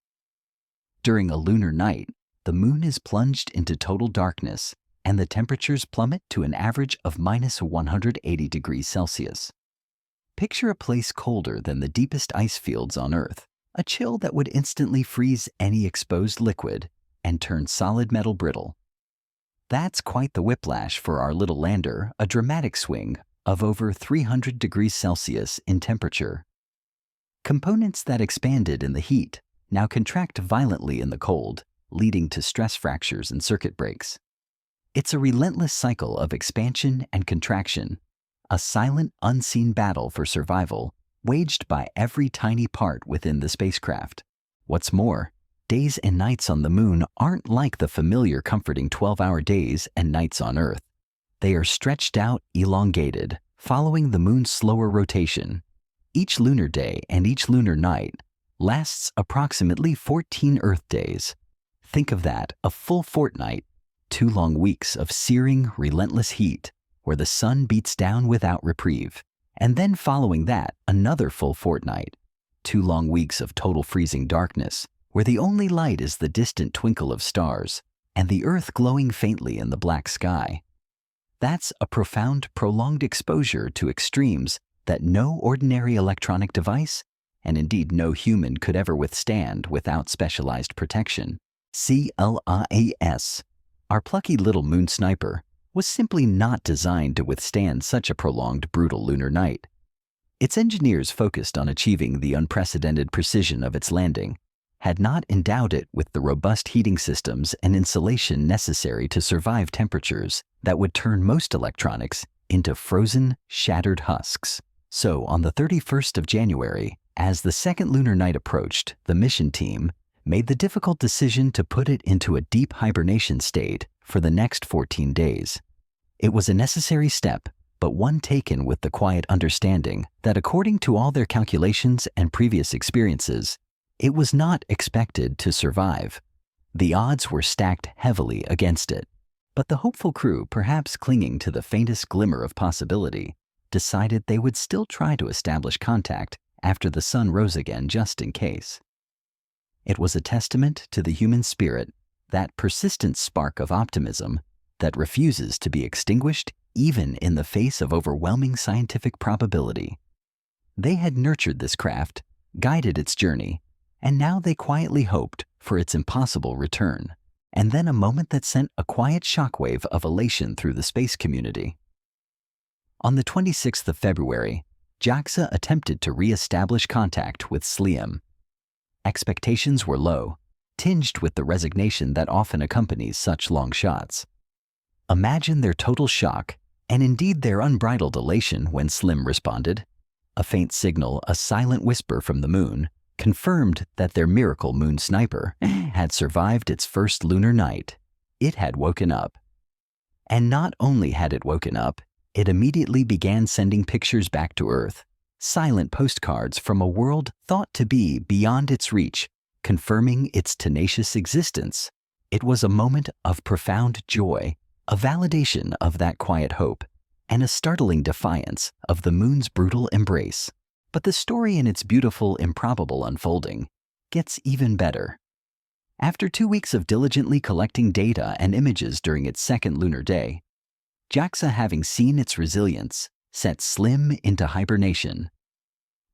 During a lunar night, the moon is plunged into total darkness, and the temperatures plummet to an average of minus 180 degrees Celsius. Picture a place colder than the deepest ice fields on Earth, a chill that would instantly freeze any exposed liquid and turn solid metal brittle. That's quite the whiplash for our little lander, a dramatic swing of over 300 degrees Celsius in temperature. Components that expanded in the heat now contract violently in the cold, leading to stress fractures and circuit breaks. It's a relentless cycle of expansion and contraction, a silent, unseen battle for survival waged by every tiny part within the spacecraft. What's more, days and nights on the moon aren't like the familiar comforting 12-hour days and nights on Earth. They are stretched out, elongated, following the moon's slower rotation. Each lunar day and each lunar night lasts approximately 14 Earth days. Think of that, a full fortnight, 2 long weeks of searing, relentless heat, where the sun beats down without reprieve. And then following that, another full fortnight, 2 long weeks of total freezing darkness, where the only light is the distant twinkle of stars and the Earth glowing faintly in the black sky. That's a profound, prolonged exposure to extremes that no ordinary electronic device, and indeed no human, could ever withstand without specialized protection. CLIAS, our plucky little moon sniper, was simply not designed to withstand such a prolonged, brutal lunar night. Its engineers focused on achieving the unprecedented precision of its landing, had not endowed it with the robust heating systems and insulation necessary to survive temperatures that would turn most electronics into frozen, shattered husks. So, on the 31st of January, as the second lunar night approached, the mission team made the difficult decision to put it into a deep hibernation state for the next 14 days. It was a necessary step, but one taken with the quiet understanding that according to all their calculations and previous experiences, it was not expected to survive. The odds were stacked heavily against it, but the hopeful crew, perhaps clinging to the faintest glimmer of possibility, decided they would still try to establish contact after the sun rose again, just in case. It was a testament to the human spirit, that persistent spark of optimism that refuses to be extinguished even in the face of overwhelming scientific probability. They had nurtured this craft, guided its journey, and now they quietly hoped for its impossible return. And then a moment that sent a quiet shockwave of elation through the space community. On the 26th of February, JAXA attempted to re-establish contact with SLIM. Expectations were low, tinged with the resignation that often accompanies such long shots. Imagine their total shock, and indeed their unbridled elation when SLIM responded. A faint signal, a silent whisper from the moon, confirmed that their miracle moon sniper had survived its first lunar night. It had woken up. And not only had it woken up, it immediately began sending pictures back to Earth, silent postcards from a world thought to be beyond its reach, confirming its tenacious existence. It was a moment of profound joy, a validation of that quiet hope, and a startling defiance of the moon's brutal embrace. But the story in its beautiful, improbable unfolding gets even better. After 2 weeks of diligently collecting data and images during its second lunar day, JAXA, having seen its resilience, set SLIM into hibernation,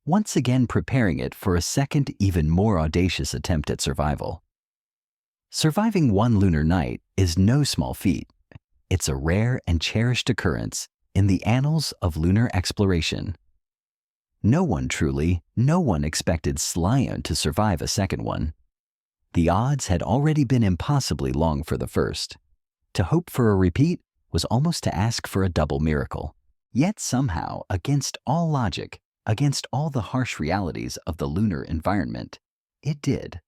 once again preparing it for a second, even more audacious attempt at survival. Surviving one lunar night is no small feat. It's a rare and cherished occurrence in the annals of lunar exploration. No one expected SLIM to survive a second one. The odds had already been impossibly long for the first. To hope for a repeat was almost to ask for a double miracle. Yet somehow, against all logic, against all the harsh realities of the lunar environment, it did.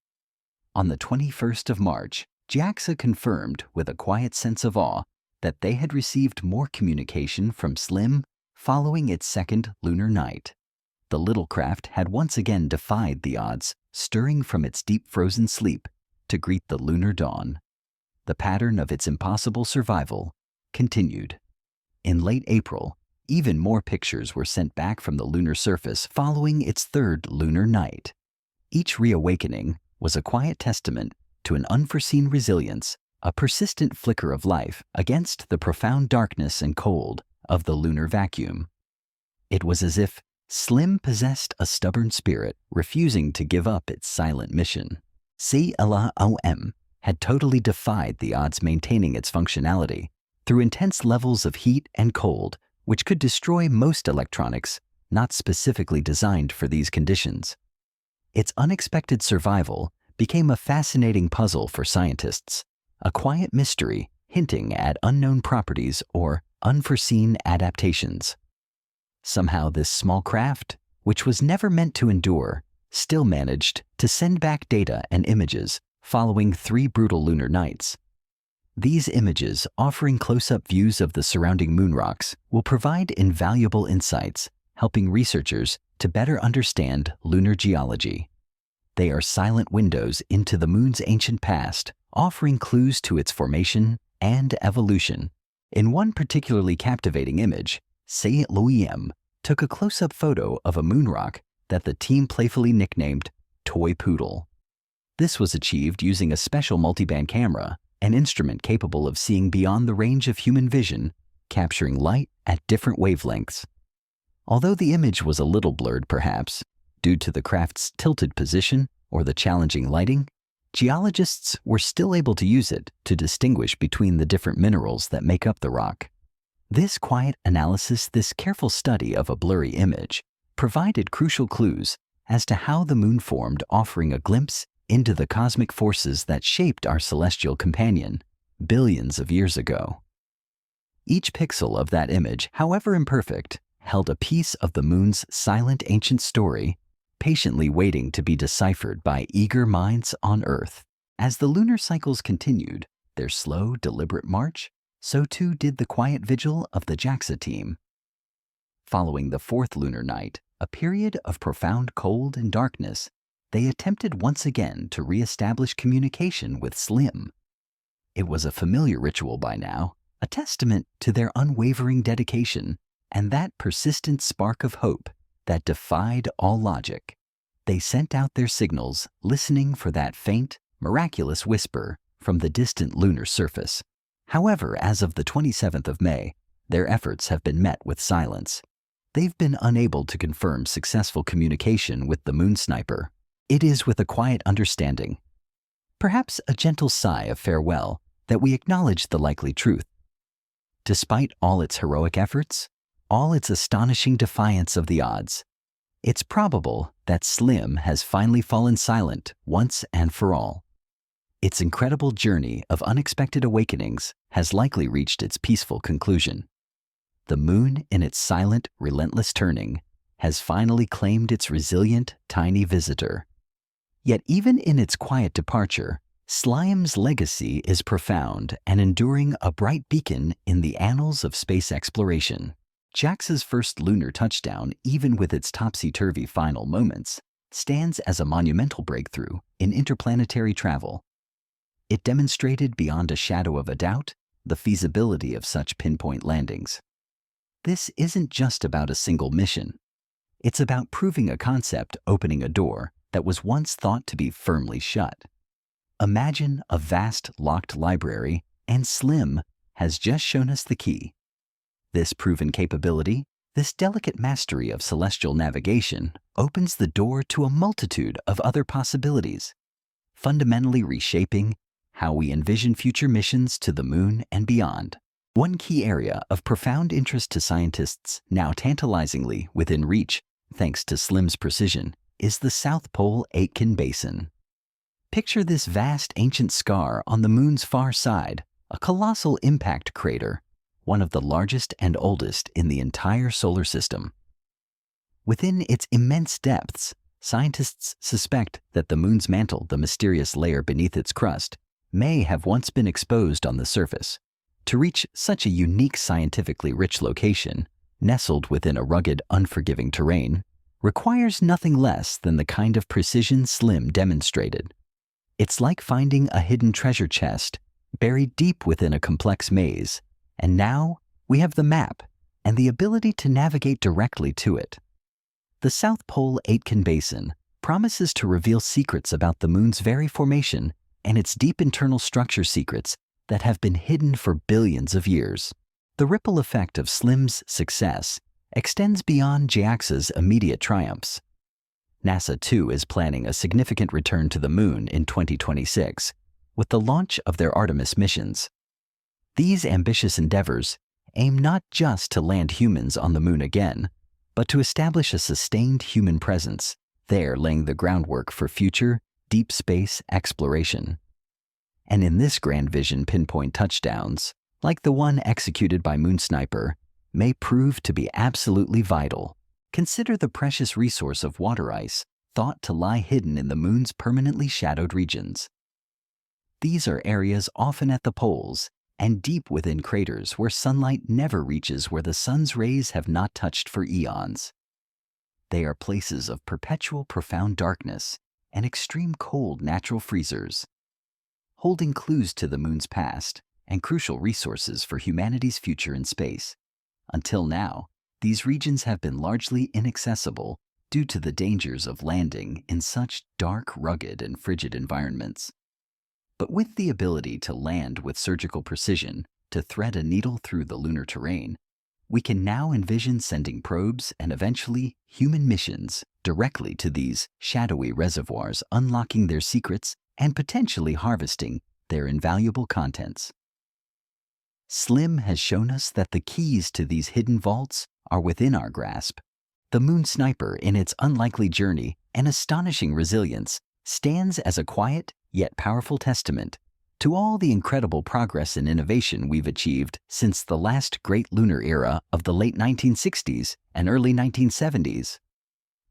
On the 21st of March, JAXA confirmed with a quiet sense of awe that they had received more communication from SLIM following its second lunar night. The little craft had once again defied the odds, stirring from its deep frozen sleep to greet the lunar dawn. The pattern of its impossible survival continued. In late April, even more pictures were sent back from the lunar surface following its third lunar night. Each reawakening was a quiet testament to an unforeseen resilience, a persistent flicker of life against the profound darkness and cold of the lunar vacuum. It was as if SLIM possessed a stubborn spirit, refusing to give up its silent mission. SLIM had totally defied the odds, maintaining its functionality through intense levels of heat and cold, which could destroy most electronics not specifically designed for these conditions. Its unexpected survival became a fascinating puzzle for scientists, a quiet mystery hinting at unknown properties or unforeseen adaptations. Somehow this small craft, which was never meant to endure, still managed to send back data and images following 3 brutal lunar nights. These images, offering close-up views of the surrounding moon rocks, will provide invaluable insights, helping researchers to better understand lunar geology. They are silent windows into the moon's ancient past, offering clues to its formation and evolution. In one particularly captivating image, SLIM took a close-up photo of a moon rock that the team playfully nicknamed Toy Poodle. This was achieved using a special multiband camera, an instrument capable of seeing beyond the range of human vision, capturing light at different wavelengths. Although the image was a little blurred perhaps, due to the craft's tilted position or the challenging lighting, geologists were still able to use it to distinguish between the different minerals that make up the rock. This quiet analysis, this careful study of a blurry image, provided crucial clues as to how the moon formed, offering a glimpse into the cosmic forces that shaped our celestial companion billions of years ago. Each pixel of that image, however imperfect, held a piece of the moon's silent ancient story, patiently waiting to be deciphered by eager minds on Earth. As the lunar cycles continued their slow, deliberate march, so too did the quiet vigil of the JAXA team. Following the 4th lunar night, a period of profound cold and darkness, they attempted once again to re-establish communication with SLIM. It was a familiar ritual by now, a testament to their unwavering dedication and that persistent spark of hope that defied all logic. They sent out their signals, listening for that faint, miraculous whisper from the distant lunar surface. However, as of the 27th of May, their efforts have been met with silence. They've been unable to confirm successful communication with the moon sniper. It is with a quiet understanding, perhaps a gentle sigh of farewell, that we acknowledge the likely truth. Despite all its heroic efforts, all its astonishing defiance of the odds, it's probable that SLIM has finally fallen silent once and for all. Its incredible journey of unexpected awakenings has likely reached its peaceful conclusion. The moon, in its silent, relentless turning, has finally claimed its resilient, tiny visitor. Yet even in its quiet departure, SLIM's legacy is profound and enduring, a bright beacon in the annals of space exploration. JAXA's first lunar touchdown, even with its topsy-turvy final moments, stands as a monumental breakthrough in interplanetary travel. It demonstrated beyond a shadow of a doubt the feasibility of such pinpoint landings. This isn't just about a single mission. It's about proving a concept, opening a door that was once thought to be firmly shut. Imagine a vast locked library, and SLIM has just shown us the key. This proven capability, this delicate mastery of celestial navigation, opens the door to a multitude of other possibilities, fundamentally reshaping how we envision future missions to the moon and beyond. One key area of profound interest to scientists, now tantalizingly within reach thanks to SLIM's precision, is the South Pole Aitken Basin. Picture this vast ancient scar on the moon's far side, a colossal impact crater, one of the largest and oldest in the entire solar system. Within its immense depths, scientists suspect that the moon's mantle, the mysterious layer beneath its crust, may have once been exposed on the surface. To reach such a unique, scientifically rich location, nestled within a rugged, unforgiving terrain, requires nothing less than the kind of precision SLIM demonstrated. It's like finding a hidden treasure chest buried deep within a complex maze, and now we have the map and the ability to navigate directly to it. The South Pole Aitken Basin promises to reveal secrets about the moon's very formation and its deep internal structure, secrets that have been hidden for billions of years. The ripple effect of SLIM's success extends beyond JAXA's immediate triumphs. NASA, too, is planning a significant return to the moon in 2026 with the launch of their Artemis missions. These ambitious endeavors aim not just to land humans on the moon again, but to establish a sustained human presence, there laying the groundwork for future deep space exploration. And in this grand vision, pinpoint touchdowns, like the one executed by Moon Sniper, may prove to be absolutely vital. Consider the precious resource of water ice, thought to lie hidden in the moon's permanently shadowed regions. These are areas often at the poles and deep within craters where sunlight never reaches, where the sun's rays have not touched for eons. They are places of perpetual profound darkness and extreme cold, natural freezers, holding clues to the moon's past and crucial resources for humanity's future in space. Until now, these regions have been largely inaccessible due to the dangers of landing in such dark, rugged, and frigid environments. But with the ability to land with surgical precision, to thread a needle through the lunar terrain, we can now envision sending probes and eventually human missions directly to these shadowy reservoirs, unlocking their secrets and potentially harvesting their invaluable contents. SLIM has shown us that the keys to these hidden vaults are within our grasp. The Moon Sniper, in its unlikely journey and astonishing resilience, stands as a quiet yet powerful testament to all the incredible progress and innovation we've achieved since the last great lunar era of the late 1960s and early 1970s.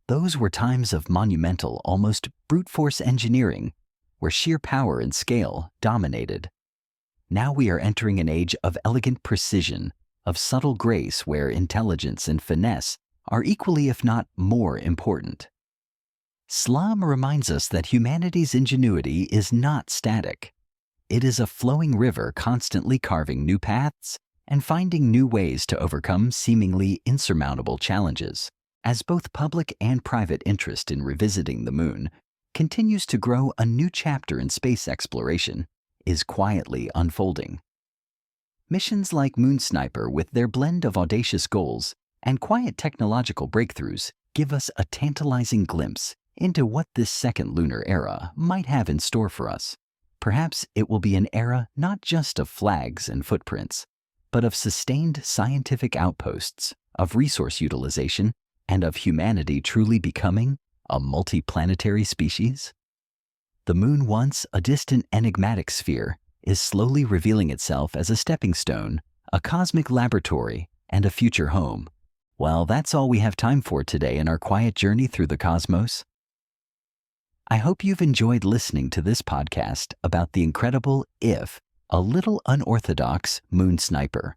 Those were times of monumental, almost brute force engineering, where sheer power and scale dominated. Now we are entering an age of elegant precision, of subtle grace, where intelligence and finesse are equally, if not more, important. SLIM reminds us that humanity's ingenuity is not static. It is a flowing river, constantly carving new paths and finding new ways to overcome seemingly insurmountable challenges. As both public and private interest in revisiting the moon continues to grow, a new chapter in space exploration is quietly unfolding. Missions like Moon Sniper, with their blend of audacious goals and quiet technological breakthroughs, give us a tantalizing glimpse into what this second lunar era might have in store for us. Perhaps it will be an era not just of flags and footprints, but of sustained scientific outposts, of resource utilization, and of humanity truly becoming a multiplanetary species. The moon, once a distant enigmatic sphere, is slowly revealing itself as a stepping stone, a cosmic laboratory, and a future home. Well, that's all we have time for today in our quiet journey through the cosmos. I hope you've enjoyed listening to this podcast about the incredible, if a little unorthodox, Moon Sniper.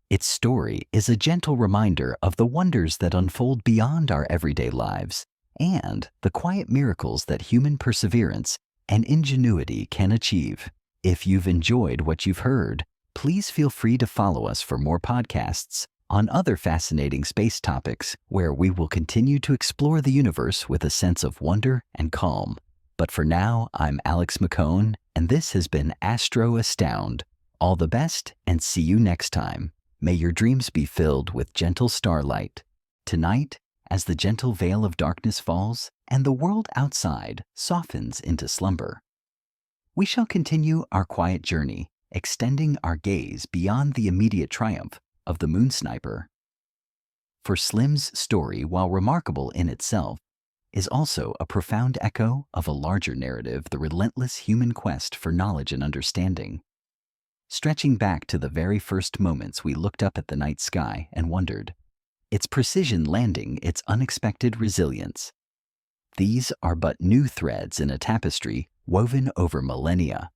Its story is a gentle reminder of the wonders that unfold beyond our everyday lives and the quiet miracles that human perseverance and ingenuity can achieve. If you've enjoyed what you've heard, please feel free to follow us for more podcasts on other fascinating space topics, where we will continue to explore the universe with a sense of wonder and calm. But for now, I'm Alex McCone, And this has been Astro Astound. All the best, and see you next time. May your dreams be filled with gentle starlight. Tonight, as the gentle veil of darkness falls and the world outside softens into slumber, we shall continue our quiet journey, extending our gaze beyond the immediate triumph of the moon sniper. For Slim's story, while remarkable in itself, is also a profound echo of a larger narrative, the relentless human quest for knowledge and understanding. Stretching back to the very first moments we looked up at the night sky and wondered, its precision landing, its unexpected resilience. These are but new threads in a tapestry woven over millennia,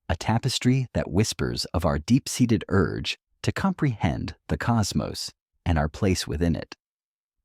a tapestry that whispers of our deep-seated urge to comprehend the cosmos and our place within it.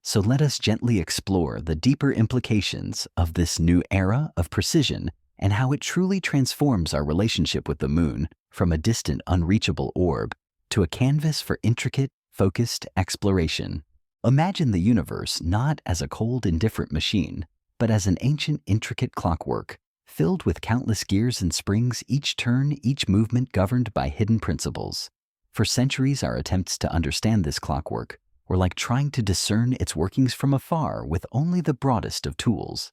So let us gently explore the deeper implications of this new era of precision and how it truly transforms our relationship with the moon from a distant, unreachable orb to a canvas for intricate, focused exploration. Imagine the universe not as a cold, indifferent machine, but as an ancient, intricate clockwork, filled with countless gears and springs, each turn, each movement governed by hidden principles. For centuries, our attempts to understand this clockwork were like trying to discern its workings from afar with only the broadest of tools.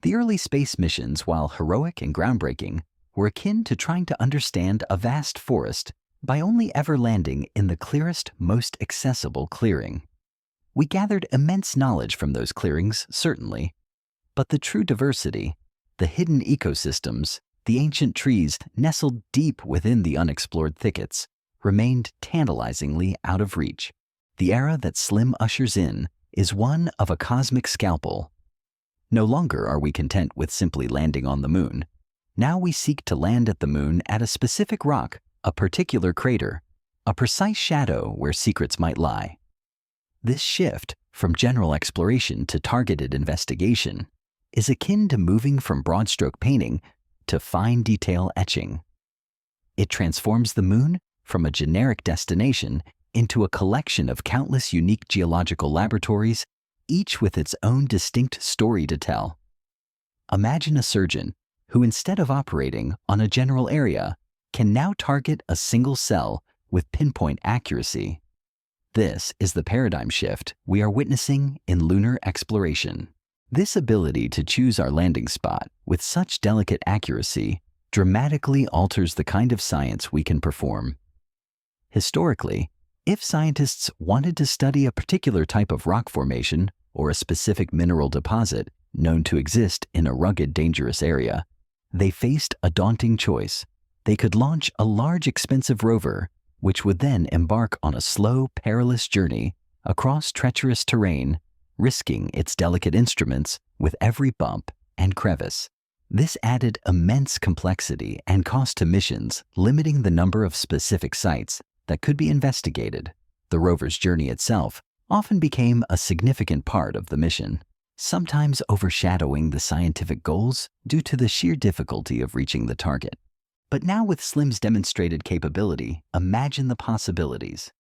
The early space missions, while heroic and groundbreaking, were akin to trying to understand a vast forest by only ever landing in the clearest, most accessible clearing. We gathered immense knowledge from those clearings, certainly, but the true diversity, the hidden ecosystems, the ancient trees nestled deep within the unexplored thickets, remained tantalizingly out of reach. The era that Slim ushers in is one of a cosmic scalpel. No longer are we content with simply landing on the moon. Now we seek to land at the moon at a specific rock, a particular crater, a precise shadow where secrets might lie. This shift from general exploration to targeted investigation is akin to moving from broad-stroke painting to fine detail etching. It transforms the moon from a generic destination into a collection of countless unique geological laboratories, each with its own distinct story to tell. Imagine a surgeon who, instead of operating on a general area, can now target a single cell with pinpoint accuracy. This is the paradigm shift we are witnessing in lunar exploration. This ability to choose our landing spot with such delicate accuracy dramatically alters the kind of science we can perform. Historically, if scientists wanted to study a particular type of rock formation or a specific mineral deposit known to exist in a rugged, dangerous area, they faced a daunting choice. They could launch a large, expensive rover, which would then embark on a slow, perilous journey across treacherous terrain, risking its delicate instruments with every bump and crevice. This added immense complexity and cost to missions, limiting the number of specific sites that could be investigated. The rover's journey itself often became a significant part of the mission, sometimes overshadowing the scientific goals due to the sheer difficulty of reaching the target. But now, with Slim's demonstrated capability, imagine the possibilities.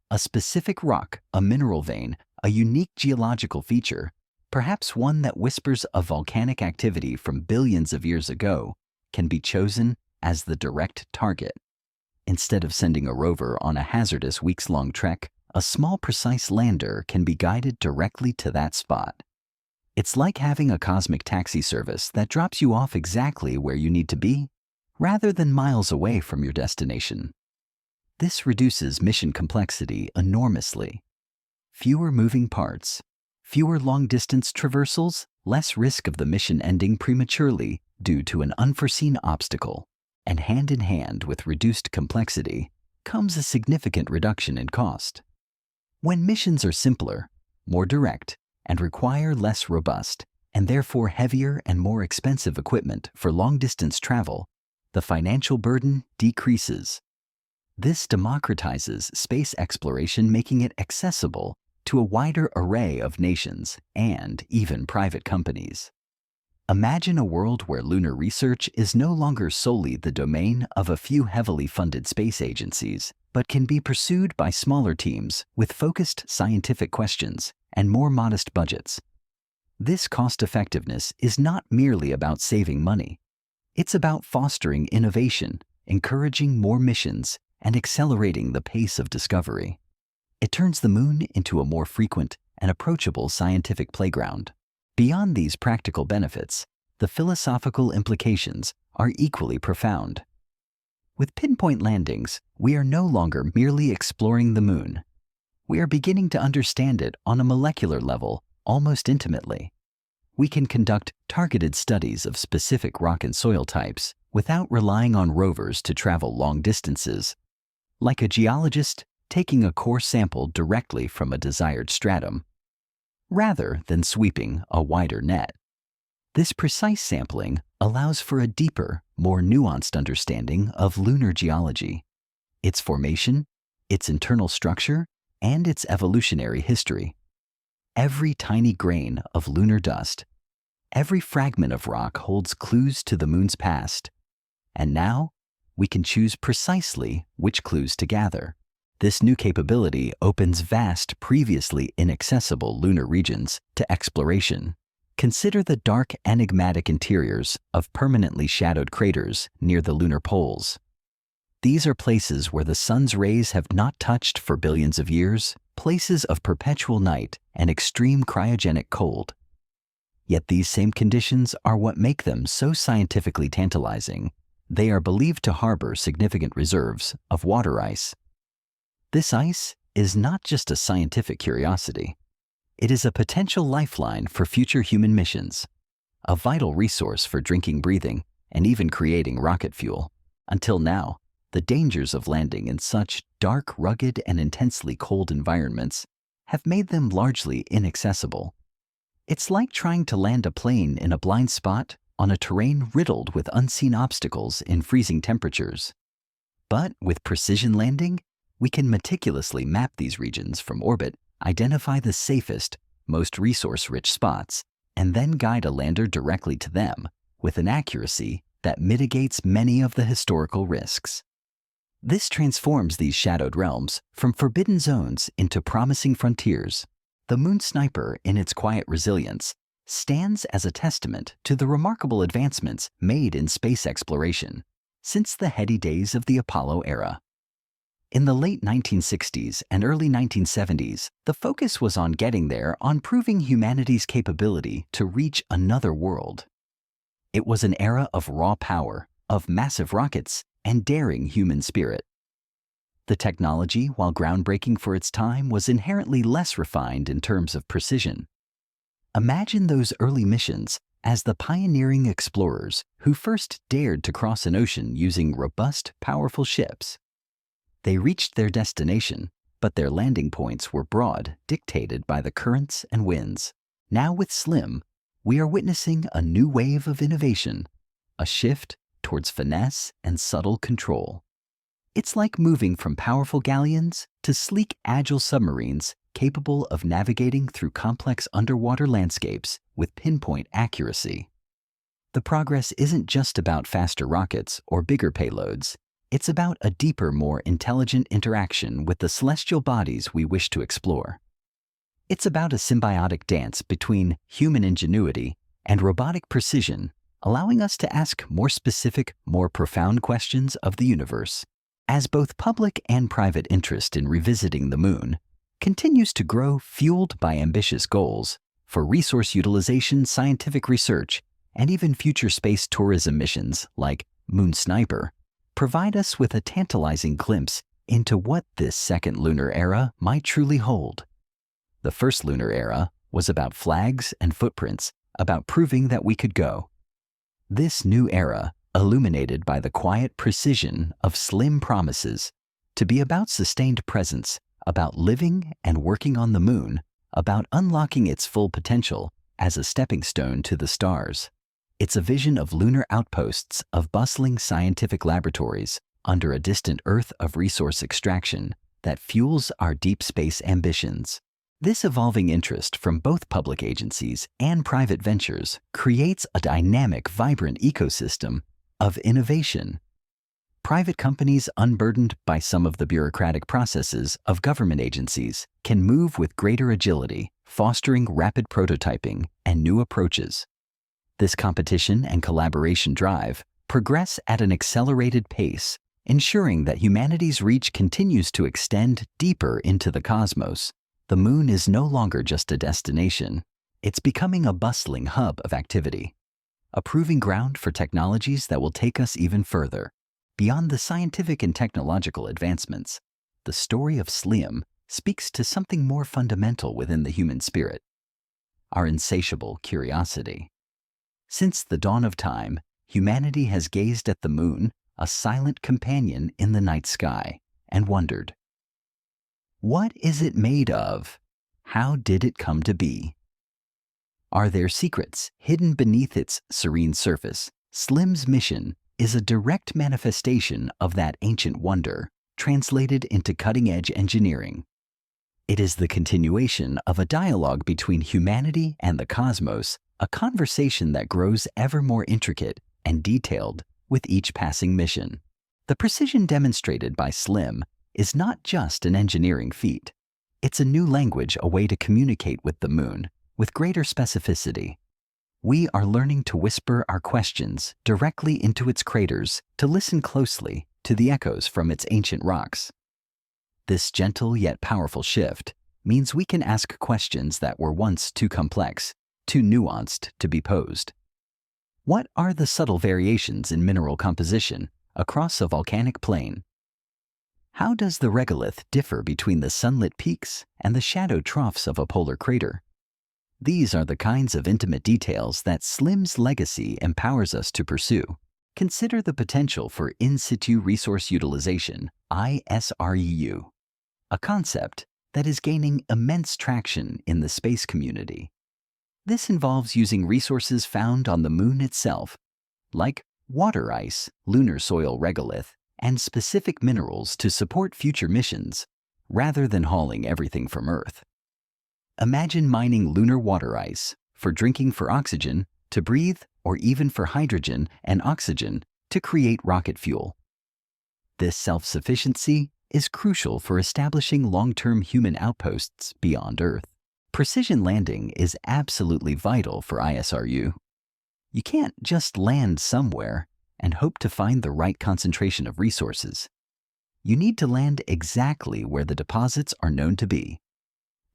A specific rock, a mineral vein, a unique geological feature, perhaps one that whispers of volcanic activity from billions of years ago, can be chosen as the direct target. Instead of sending a rover on a hazardous weeks-long trek, a small, precise lander can be guided directly to that spot. It's like having a cosmic taxi service that drops you off exactly where you need to be, rather than miles away from your destination. This reduces mission complexity enormously. Fewer moving parts, fewer long-distance traversals, less risk of the mission ending prematurely due to an unforeseen obstacle. And hand in hand with reduced complexity comes a significant reduction in cost. When missions are simpler, more direct, and require less robust, and therefore heavier and more expensive equipment for long-distance travel, the financial burden decreases. This democratizes space exploration, making it accessible to a wider array of nations and even private companies. Imagine a world where lunar research is no longer solely the domain of a few heavily funded space agencies, but can be pursued by smaller teams with focused scientific questions and more modest budgets. This cost-effectiveness is not merely about saving money. It's about fostering innovation, encouraging more missions, and accelerating the pace of discovery. It turns the moon into a more frequent and approachable scientific playground. Beyond these practical benefits, the philosophical implications are equally profound. With pinpoint landings, we are no longer merely exploring the moon. We are beginning to understand it on a molecular level almost intimately. We can conduct targeted studies of specific rock and soil types without relying on rovers to travel long distances, like a geologist taking a core sample directly from a desired stratum, rather than sweeping a wider net. This precise sampling allows for a deeper, more nuanced understanding of lunar geology, its formation, its internal structure, and its evolutionary history. Every tiny grain of lunar dust, every fragment of rock holds clues to the moon's past. And now, we can choose precisely which clues to gather. This new capability opens vast, previously inaccessible lunar regions to exploration. Consider the dark, enigmatic interiors of permanently shadowed craters near the lunar poles. These are places where the sun's rays have not touched for billions of years, places of perpetual night and extreme cryogenic cold. Yet these same conditions are what make them so scientifically tantalizing. They are believed to harbor significant reserves of water ice. This ice is not just a scientific curiosity. It is a potential lifeline for future human missions, a vital resource for drinking, breathing, and even creating rocket fuel. Until now, the dangers of landing in such dark, rugged, and intensely cold environments have made them largely inaccessible. It's like trying to land a plane in a blind spot on a terrain riddled with unseen obstacles in freezing temperatures. But with precision landing, we can meticulously map these regions from orbit, identify the safest, most resource-rich spots, and then guide a lander directly to them with an accuracy that mitigates many of the historical risks. This transforms these shadowed realms from forbidden zones into promising frontiers. The Moon Sniper, in its quiet resilience, stands as a testament to the remarkable advancements made in space exploration since the heady days of the Apollo era. In the late 1960s and early 1970s, the focus was on getting there, on proving humanity's capability to reach another world. It was an era of raw power, of massive rockets, and daring human spirit. The technology, while groundbreaking for its time, was inherently less refined in terms of precision. Imagine those early missions as the pioneering explorers who first dared to cross an ocean using robust, powerful ships. They reached their destination, but their landing points were broad, dictated by the currents and winds. Now with SLIM, we are witnessing a new wave of innovation, a shift towards finesse and subtle control. It's like moving from powerful galleons to sleek, agile submarines capable of navigating through complex underwater landscapes with pinpoint accuracy. The progress isn't just about faster rockets or bigger payloads. It's about a deeper, more intelligent interaction with the celestial bodies we wish to explore. It's about a symbiotic dance between human ingenuity and robotic precision, allowing us to ask more specific, more profound questions of the universe. As both public and private interest in revisiting the moon continues to grow, fueled by ambitious goals for resource utilization, scientific research, and even future space tourism missions like Moon Sniper, provide us with a tantalizing glimpse into what this second lunar era might truly hold. The first lunar era was about flags and footprints, about proving that we could go. This new era, illuminated by the quiet precision of SLIM, promises to be about sustained presence, about living and working on the moon, about unlocking its full potential as a stepping stone to the stars. It's a vision of lunar outposts, of bustling scientific laboratories under a distant Earth, of resource extraction that fuels our deep space ambitions. This evolving interest from both public agencies and private ventures creates a dynamic, vibrant ecosystem of innovation. Private companies, unburdened by some of the bureaucratic processes of government agencies, can move with greater agility, fostering rapid prototyping and new approaches. This competition and collaboration drive progress at an accelerated pace, ensuring that humanity's reach continues to extend deeper into the cosmos. The moon is no longer just a destination. It's becoming a bustling hub of activity, a proving ground for technologies that will take us even further. Beyond the scientific and technological advancements, the story of SLIM speaks to something more fundamental within the human spirit: our insatiable curiosity. Since the dawn of time, humanity has gazed at the moon, a silent companion in the night sky, and wondered, what is it made of? How did it come to be? Are there secrets hidden beneath its serene surface? SLIM's mission is a direct manifestation of that ancient wonder, translated into cutting-edge engineering. It is the continuation of a dialogue between humanity and the cosmos, a conversation that grows ever more intricate and detailed with each passing mission. The precision demonstrated by SLIM is not just an engineering feat. It's a new language, a way to communicate with the moon with greater specificity. We are learning to whisper our questions directly into its craters, to listen closely to the echoes from its ancient rocks. This gentle yet powerful shift means we can ask questions that were once too complex, too nuanced to be posed. What are the subtle variations in mineral composition across a volcanic plain? How does the regolith differ between the sunlit peaks and the shadowed troughs of a polar crater? These are the kinds of intimate details that SLIM's legacy empowers us to pursue. Consider the potential for in situ resource utilization, ISREU, a concept that is gaining immense traction in the space community. This involves using resources found on the moon itself, like water ice, lunar soil regolith, and specific minerals to support future missions, rather than hauling everything from Earth. Imagine mining lunar water ice for drinking, for oxygen to breathe, or even for hydrogen and oxygen to create rocket fuel. This self-sufficiency is crucial for establishing long-term human outposts beyond Earth. Precision landing is absolutely vital for ISRU. You can't just land somewhere and hope to find the right concentration of resources. You need to land exactly where the deposits are known to be.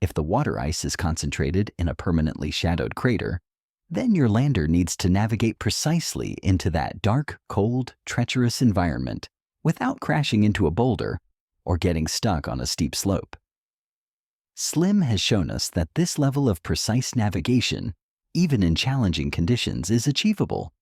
If the water ice is concentrated in a permanently shadowed crater, then your lander needs to navigate precisely into that dark, cold, treacherous environment without crashing into a boulder or getting stuck on a steep slope. SLIM has shown us that this level of precise navigation, even in challenging conditions, is achievable.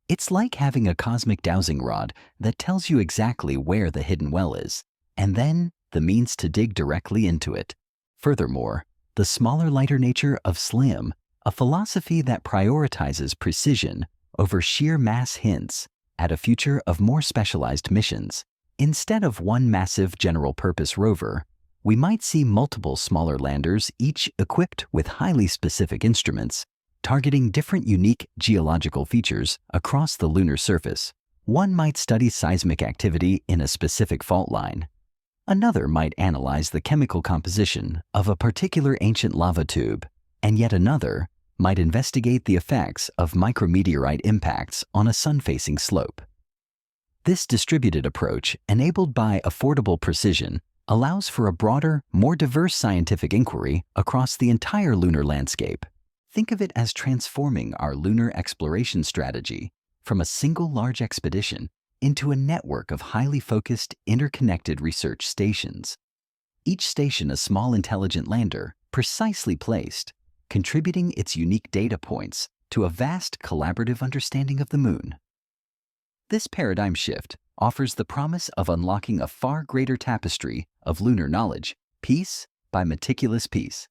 It's like having a cosmic dowsing rod that tells you exactly where the hidden well is, and then the means to dig directly into it. Furthermore, the smaller, lighter nature of SLIM, a philosophy that prioritizes precision over sheer mass, hints at a future of more specialized missions. Instead of one massive general-purpose rover, we might see multiple smaller landers, each equipped with highly specific instruments, targeting different unique geological features across the lunar surface. One might study seismic activity in a specific fault line. Another might analyze the chemical composition of a particular ancient lava tube, and yet another might investigate the effects of micrometeorite impacts on a sun-facing slope. This distributed approach, enabled by affordable precision, allows for a broader, more diverse scientific inquiry across the entire lunar landscape. Think of it as transforming our lunar exploration strategy from a single large expedition into a network of highly focused, interconnected research stations. Each station a small intelligent lander, precisely placed, contributing its unique data points to a vast collaborative understanding of the moon. This paradigm shift offers the promise of unlocking a far greater tapestry of lunar knowledge, piece by meticulous piece.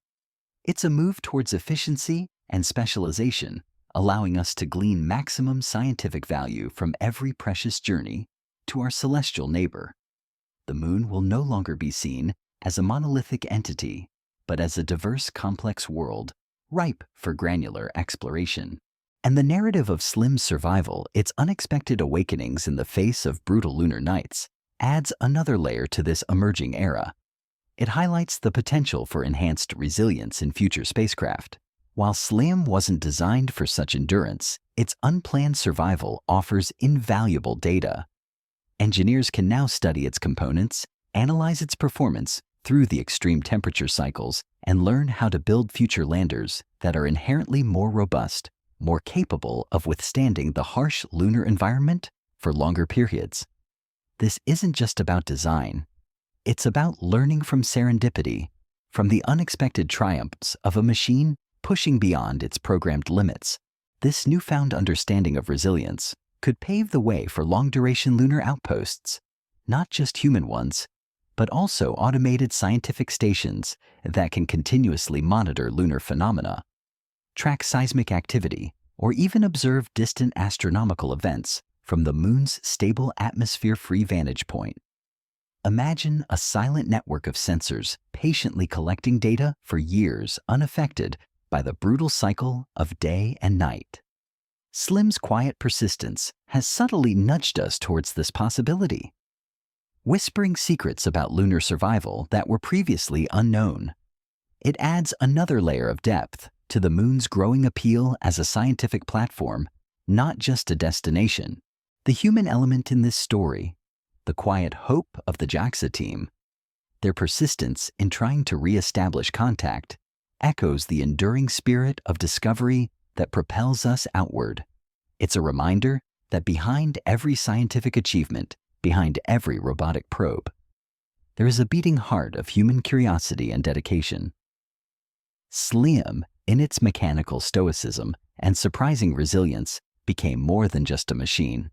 It's a move towards efficiency and specialization, allowing us to glean maximum scientific value from every precious journey to our celestial neighbor. The moon will no longer be seen as a monolithic entity, but as a diverse, complex world, ripe for granular exploration. And the narrative of SLIM's survival, its unexpected awakenings in the face of brutal lunar nights, adds another layer to this emerging era. It highlights the potential for enhanced resilience in future spacecraft. While SLIM wasn't designed for such endurance, its unplanned survival offers invaluable data. Engineers can now study its components, analyze its performance through the extreme temperature cycles, and learn how to build future landers that are inherently more robust, more capable of withstanding the harsh lunar environment for longer periods. This isn't just about design. It's about learning from serendipity, from the unexpected triumphs of a machine pushing beyond its programmed limits. This newfound understanding of resilience could pave the way for long-duration lunar outposts, not just human ones, but also automated scientific stations that can continuously monitor lunar phenomena, track seismic activity, or even observe distant astronomical events from the moon's stable atmosphere-free vantage point. Imagine a silent network of sensors patiently collecting data for years unaffected by the brutal cycle of day and night. SLIM's quiet persistence has subtly nudged us towards this possibility, whispering secrets about lunar survival that were previously unknown. It adds another layer of depth to the moon's growing appeal as a scientific platform, not just a destination. The human element in this story, the quiet hope of the JAXA team, their persistence in trying to re-establish contact, echoes the enduring spirit of discovery that propels us outward. It's a reminder that behind every scientific achievement, behind every robotic probe, there is a beating heart of human curiosity and dedication. SLIM, in its mechanical stoicism and surprising resilience, became more than just a machine.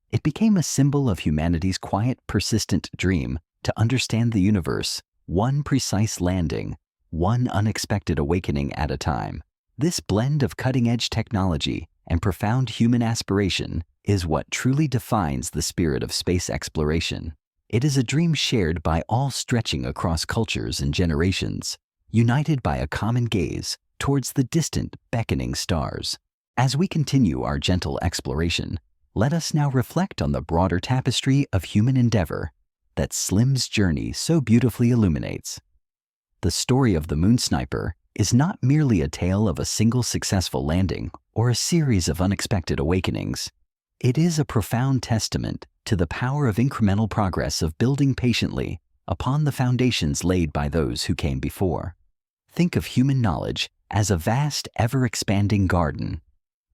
It became a symbol of humanity's quiet, persistent dream to understand the universe, one precise landing, one unexpected awakening at a time. This blend of cutting-edge technology and profound human aspiration is what truly defines the spirit of space exploration. It is a dream shared by all, stretching across cultures and generations, united by a common gaze towards the distant, beckoning stars. As we continue our gentle exploration, let us now reflect on the broader tapestry of human endeavor that SLIM's journey so beautifully illuminates. The story of the Moon Sniper is not merely a tale of a single successful landing or a series of unexpected awakenings. It is a profound testament to the power of incremental progress, of building patiently upon the foundations laid by those who came before. Think of human knowledge as a vast, ever-expanding garden.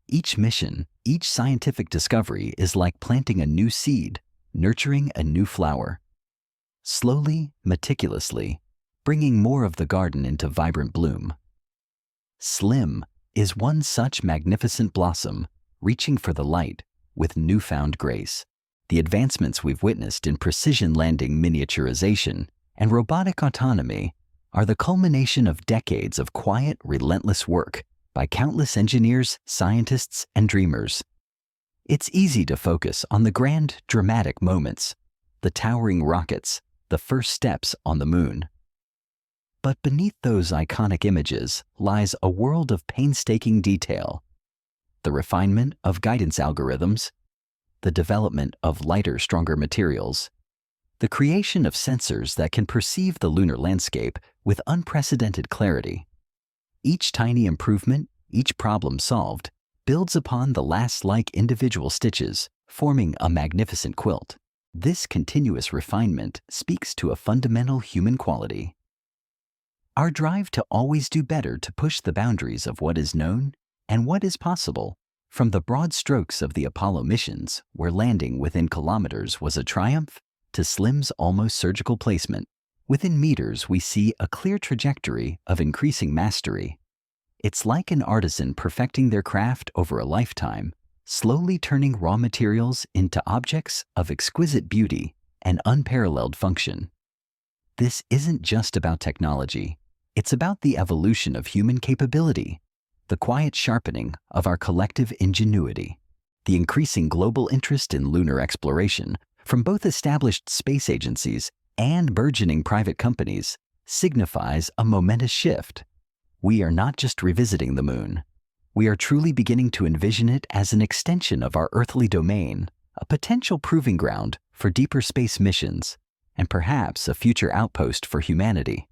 Each mission, each scientific discovery is like planting a new seed, nurturing a new flower. Slowly, meticulously, bringing more of the garden into vibrant bloom. SLIM is one such magnificent blossom, reaching for the light with newfound grace. The advancements we've witnessed in precision landing miniaturization and robotic autonomy are the culmination of decades of quiet, relentless work by countless engineers, scientists, and dreamers. It's easy to focus on the grand, dramatic moments, the towering rockets, the first steps on the moon. But beneath those iconic images lies a world of painstaking detail. The refinement of guidance algorithms, the development of lighter, stronger materials, the creation of sensors that can perceive the lunar landscape with unprecedented clarity. Each tiny improvement, each problem solved, builds upon the last like individual stitches, forming a magnificent quilt. This continuous refinement speaks to a fundamental human quality. Our drive to always do better, to push the boundaries of what is known and what is possible. From the broad strokes of the Apollo missions, where landing within kilometers was a triumph, to SLIM's almost surgical placement, within meters we see a clear trajectory of increasing mastery. It's like an artisan perfecting their craft over a lifetime, slowly turning raw materials into objects of exquisite beauty and unparalleled function. This isn't just about technology. It's about the evolution of human capability, the quiet sharpening of our collective ingenuity. The increasing global interest in lunar exploration from both established space agencies and burgeoning private companies signifies a momentous shift. We are not just revisiting the moon. We are truly beginning to envision it as an extension of our earthly domain, a potential proving ground for deeper space missions, and perhaps a future outpost for humanity.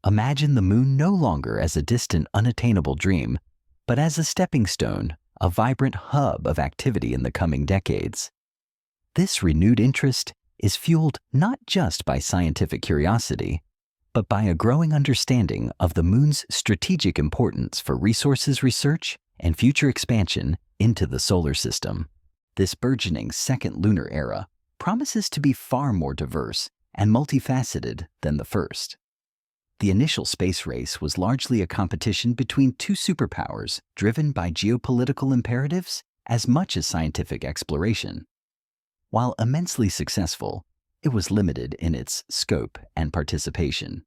Imagine the moon no longer as a distant, unattainable dream, but as a stepping stone, a vibrant hub of activity in the coming decades. This renewed interest is fueled not just by scientific curiosity, but by a growing understanding of the moon's strategic importance for resources research and future expansion into the solar system. This burgeoning second lunar era promises to be far more diverse and multifaceted than the first. The initial space race was largely a competition between two superpowers driven by geopolitical imperatives as much as scientific exploration. While immensely successful, it was limited in its scope and participation.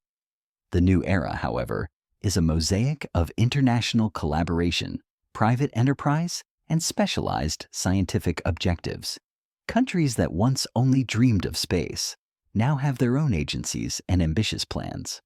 The new era, however, is a mosaic of international collaboration, private enterprise, and specialized scientific objectives. Countries that once only dreamed of space now have their own agencies and ambitious plans.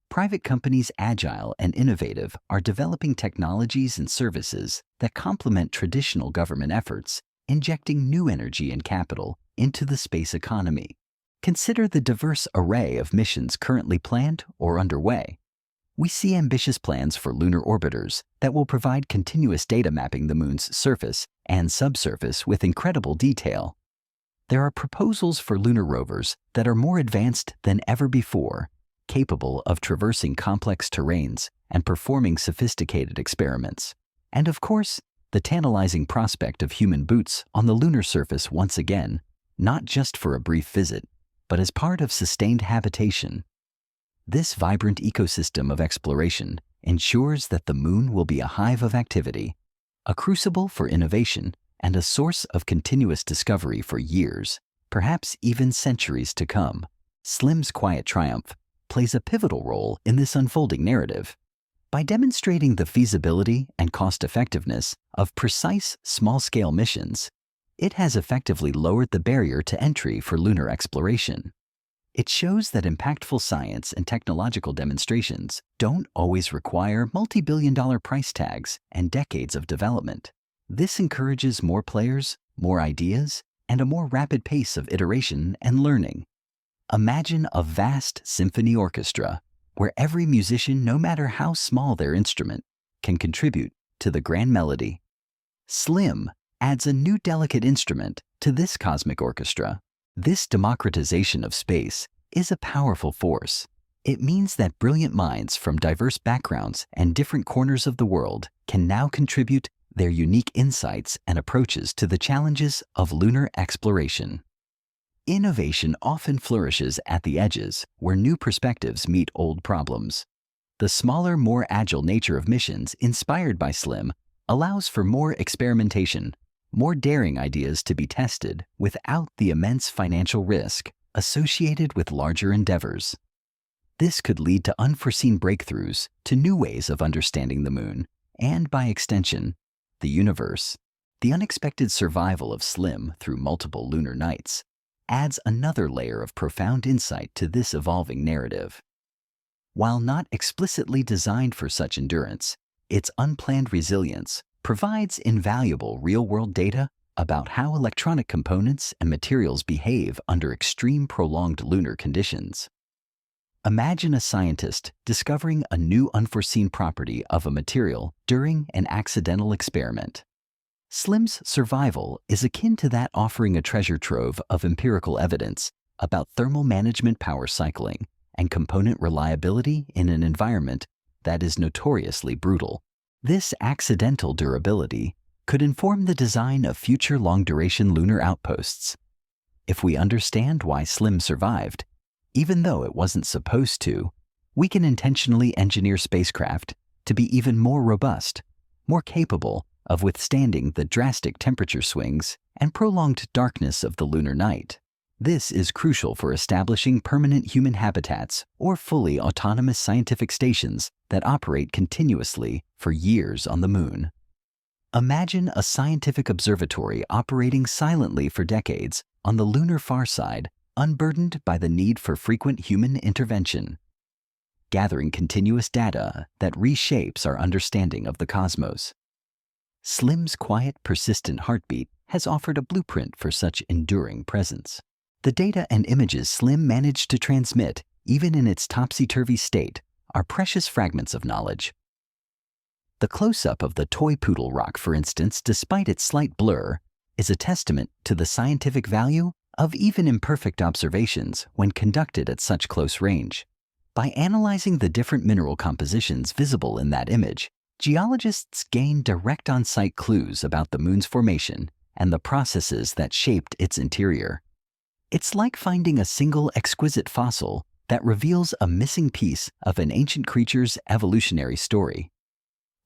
Private companies, agile and innovative, are developing technologies and services that complement traditional government efforts, injecting new energy and capital into the space economy. Consider the diverse array of missions currently planned or underway. We see ambitious plans for lunar orbiters that will provide continuous data mapping the moon's surface and subsurface with incredible detail. There are proposals for lunar rovers that are more advanced than ever before, capable of traversing complex terrains and performing sophisticated experiments. And of course, the tantalizing prospect of human boots on the lunar surface once again, not just for a brief visit, but as part of sustained habitation. This vibrant ecosystem of exploration ensures that the moon will be a hive of activity, a crucible for innovation, and a source of continuous discovery for years, perhaps even centuries to come. SLIM's quiet triumph plays a pivotal role in this unfolding narrative. By demonstrating the feasibility and cost-effectiveness of precise, small-scale missions, it has effectively lowered the barrier to entry for lunar exploration. It shows that impactful science and technological demonstrations don't always require multi-billion-dollar price tags and decades of development. This encourages more players, more ideas, and a more rapid pace of iteration and learning. Imagine a vast symphony orchestra where every musician, no matter how small their instrument, can contribute to the grand melody. SLIM adds a new delicate instrument to this cosmic orchestra. This democratization of space is a powerful force. It means that brilliant minds from diverse backgrounds and different corners of the world can now contribute their unique insights and approaches to the challenges of lunar exploration. Innovation often flourishes at the edges where new perspectives meet old problems. The smaller, more agile nature of missions inspired by SLIM allows for more experimentation, more daring ideas to be tested without the immense financial risk associated with larger endeavors. This could lead to unforeseen breakthroughs, to new ways of understanding the moon, and by extension, the universe. The unexpected survival of SLIM through multiple lunar nights adds another layer of profound insight to this evolving narrative. While not explicitly designed for such endurance, its unplanned resilience provides invaluable real-world data about how electronic components and materials behave under extreme prolonged lunar conditions. Imagine a scientist discovering a new unforeseen property of a material during an accidental experiment. SLIM's survival is akin to that offering a treasure trove of empirical evidence about thermal management, power cycling, and component reliability in an environment that is notoriously brutal. This accidental durability could inform the design of future long-duration lunar outposts. If we understand why SLIM survived, even though it wasn't supposed to, we can intentionally engineer spacecraft to be even more robust, more capable of withstanding the drastic temperature swings and prolonged darkness of the lunar night. This is crucial for establishing permanent human habitats or fully autonomous scientific stations that operate continuously for years on the moon. Imagine a scientific observatory operating silently for decades on the lunar far side, unburdened by the need for frequent human intervention, gathering continuous data that reshapes our understanding of the cosmos. SLIM's quiet, persistent heartbeat has offered a blueprint for such enduring presence. The data and images SLIM managed to transmit, even in its topsy-turvy state, are precious fragments of knowledge. The close-up of the toy poodle rock, for instance, despite its slight blur, is a testament to the scientific value of even imperfect observations when conducted at such close range. By analyzing the different mineral compositions visible in that image, geologists gain direct on-site clues about the moon's formation and the processes that shaped its interior. It's like finding a single exquisite fossil that reveals a missing piece of an ancient creature's evolutionary story.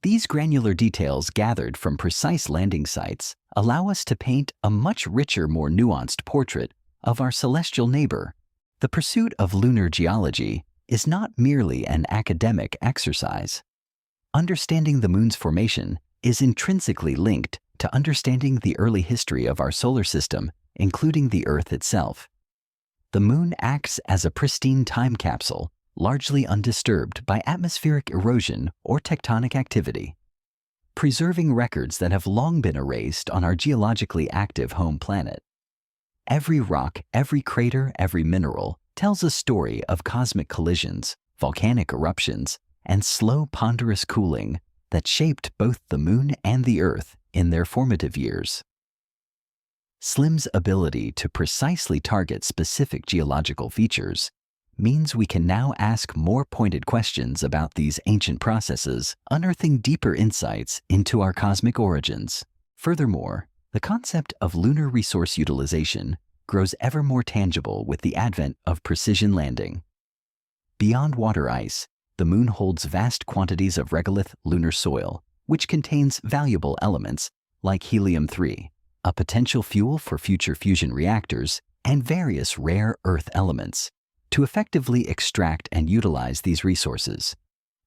These granular details gathered from precise landing sites allow us to paint a much richer, more nuanced portrait of our celestial neighbor. The pursuit of lunar geology is not merely an academic exercise. Understanding the moon's formation is intrinsically linked to understanding the early history of our solar system, including the Earth itself. The moon acts as a pristine time capsule, largely undisturbed by atmospheric erosion or tectonic activity, preserving records that have long been erased on our geologically active home planet. Every rock, every crater, every mineral tells a story of cosmic collisions, volcanic eruptions, and slow, ponderous cooling that shaped both the moon and the Earth in their formative years. SLIM's ability to precisely target specific geological features means we can now ask more pointed questions about these ancient processes, unearthing deeper insights into our cosmic origins. Furthermore, the concept of lunar resource utilization grows ever more tangible with the advent of precision landing. Beyond water ice, the moon holds vast quantities of regolith lunar soil, which contains valuable elements like helium-3, a potential fuel for future fusion reactors, and various rare Earth elements. To effectively extract and utilize these resources,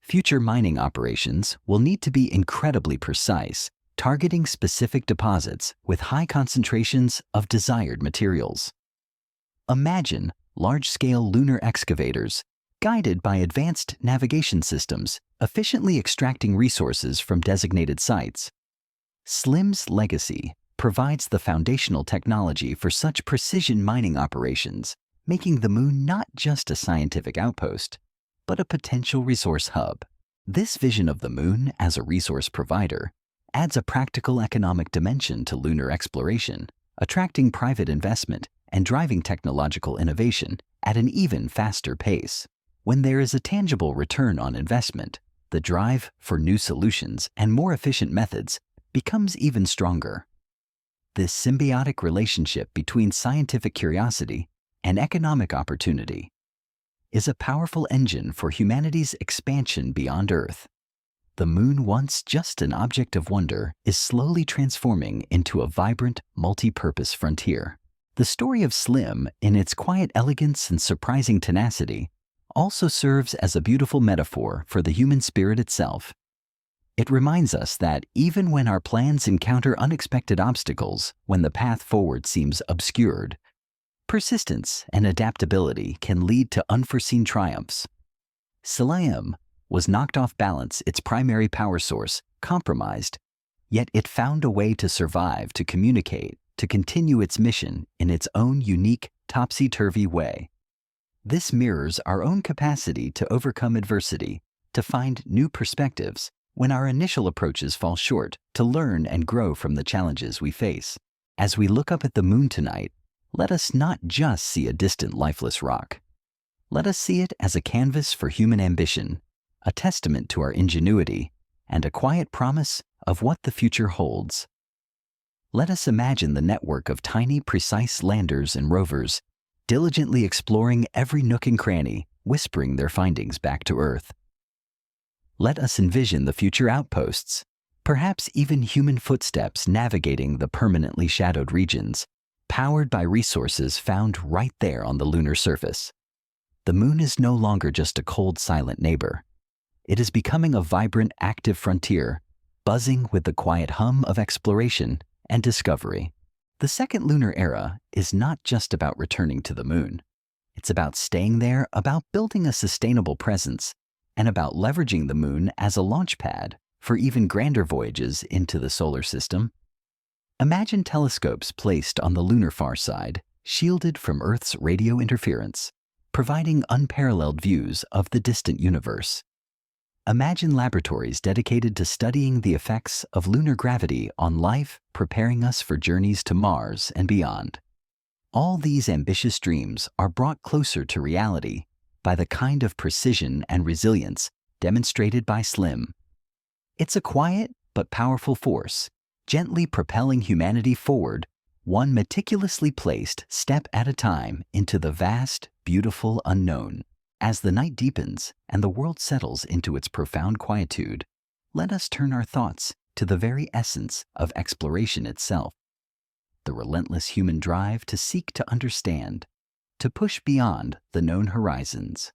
future mining operations will need to be incredibly precise, targeting specific deposits with high concentrations of desired materials. Imagine large-scale lunar excavators, guided by advanced navigation systems, efficiently extracting resources from designated sites. SLIM's legacy provides the foundational technology for such precision mining operations, making the moon not just a scientific outpost, but a potential resource hub. This vision of the moon as a resource provider adds a practical economic dimension to lunar exploration, attracting private investment and driving technological innovation at an even faster pace. When there is a tangible return on investment, the drive for new solutions and more efficient methods becomes even stronger. This symbiotic relationship between scientific curiosity and economic opportunity is a powerful engine for humanity's expansion beyond Earth. The moon, once just an object of wonder, is slowly transforming into a vibrant, multi-purpose frontier. The story of SLIM, in its quiet elegance and surprising tenacity, also serves as a beautiful metaphor for the human spirit itself. It reminds us that even when our plans encounter unexpected obstacles, when the path forward seems obscured, persistence and adaptability can lead to unforeseen triumphs. SLIM was knocked off balance, its primary power source compromised, yet it found a way to survive, to communicate, to continue its mission in its own unique, topsy-turvy way. This mirrors our own capacity to overcome adversity, to find new perspectives when our initial approaches fall short, to learn and grow from the challenges we face. As we look up at the moon tonight, let us not just see a distant, lifeless rock. Let us see it as a canvas for human ambition, a testament to our ingenuity, and a quiet promise of what the future holds. Let us imagine the network of tiny, precise landers and rovers, diligently exploring every nook and cranny, whispering their findings back to Earth. Let us envision the future outposts, perhaps even human footsteps navigating the permanently shadowed regions, powered by resources found right there on the lunar surface. The moon is no longer just a cold, silent neighbor. It is becoming a vibrant, active frontier, buzzing with the quiet hum of exploration and discovery. The second lunar era is not just about returning to the moon. It's about staying there, about building a sustainable presence, and about leveraging the moon as a launch pad for even grander voyages into the solar system. Imagine telescopes placed on the lunar far side, shielded from Earth's radio interference, providing unparalleled views of the distant universe. Imagine laboratories dedicated to studying the effects of lunar gravity on life, preparing us for journeys to Mars and beyond. All these ambitious dreams are brought closer to reality by the kind of precision and resilience demonstrated by SLIM. It's a quiet but powerful force, gently propelling humanity forward, one meticulously placed step at a time into the vast, beautiful unknown. As the night deepens and the world settles into its profound quietude, let us turn our thoughts to the very essence of exploration itself. The relentless human drive to seek to understand, to push beyond the known horizons.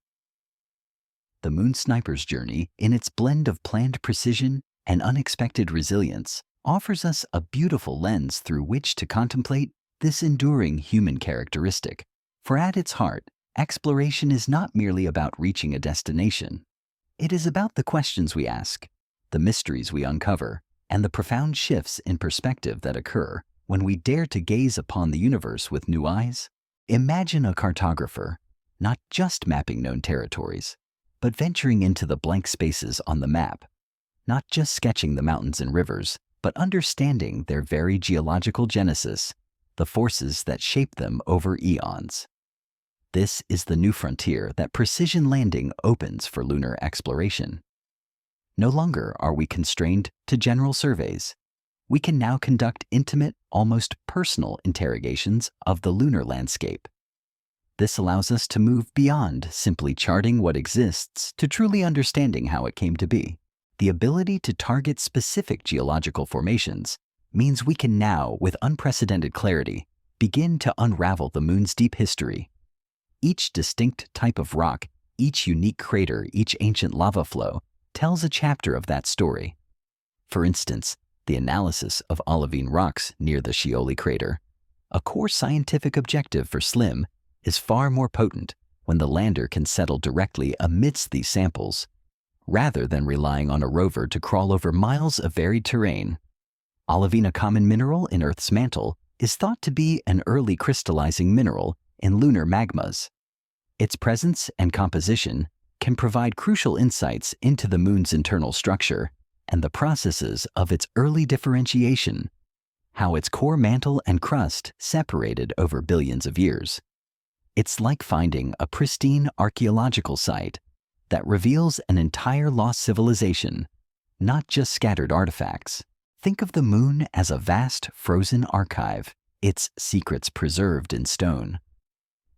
The Moon Sniper's journey, in its blend of planned precision and unexpected resilience, offers us a beautiful lens through which to contemplate this enduring human characteristic. For at its heart, exploration is not merely about reaching a destination. It is about the questions we ask, the mysteries we uncover, and the profound shifts in perspective that occur when we dare to gaze upon the universe with new eyes. Imagine a cartographer, not just mapping known territories, but venturing into the blank spaces on the map, not just sketching the mountains and rivers, but understanding their very geological genesis, the forces that shape them over eons. This is the new frontier that precision landing opens for lunar exploration. No longer are we constrained to general surveys. We can now conduct intimate, almost personal interrogations of the lunar landscape. This allows us to move beyond simply charting what exists to truly understanding how it came to be. The ability to target specific geological formations means we can now, with unprecedented clarity, begin to unravel the Moon's deep history. Each distinct type of rock, each unique crater, each ancient lava flow tells a chapter of that story. For instance, the analysis of olivine rocks near the Scioli crater, a core scientific objective for SLIM, is far more potent when the lander can settle directly amidst these samples, rather than relying on a rover to crawl over miles of varied terrain. Olivine, a common mineral in Earth's mantle, is thought to be an early crystallizing mineral in lunar magmas. Its presence and composition can provide crucial insights into the Moon's internal structure and the processes of its early differentiation, how its core mantle and crust separated over billions of years. It's like finding a pristine archaeological site that reveals an entire lost civilization, not just scattered artifacts. Think of the Moon as a vast frozen archive, its secrets preserved in stone.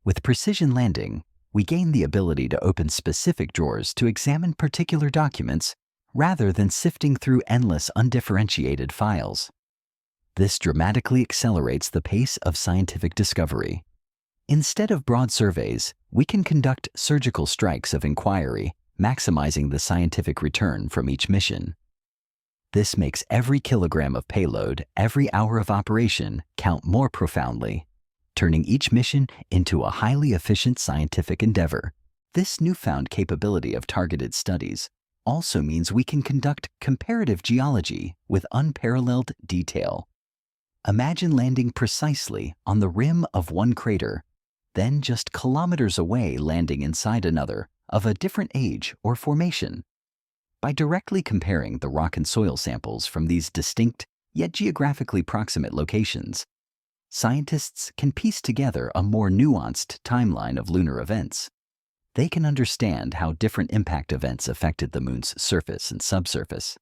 With precision landing, we gain the ability to open specific drawers to examine particular documents rather than sifting through endless undifferentiated files. This dramatically accelerates the pace of scientific discovery. Instead of broad surveys, we can conduct surgical strikes of inquiry, maximizing the scientific return from each mission. This makes every kilogram of payload, every hour of operation, count more profoundly, turning each mission into a highly efficient scientific endeavor. This newfound capability of targeted studies also means we can conduct comparative geology with unparalleled detail. Imagine landing precisely on the rim of one crater, then just kilometers away landing inside another of a different age or formation. By directly comparing the rock and soil samples from these distinct yet geographically proximate locations, scientists can piece together a more nuanced timeline of lunar events. They can understand how different impact events affected the Moon's surface and subsurface,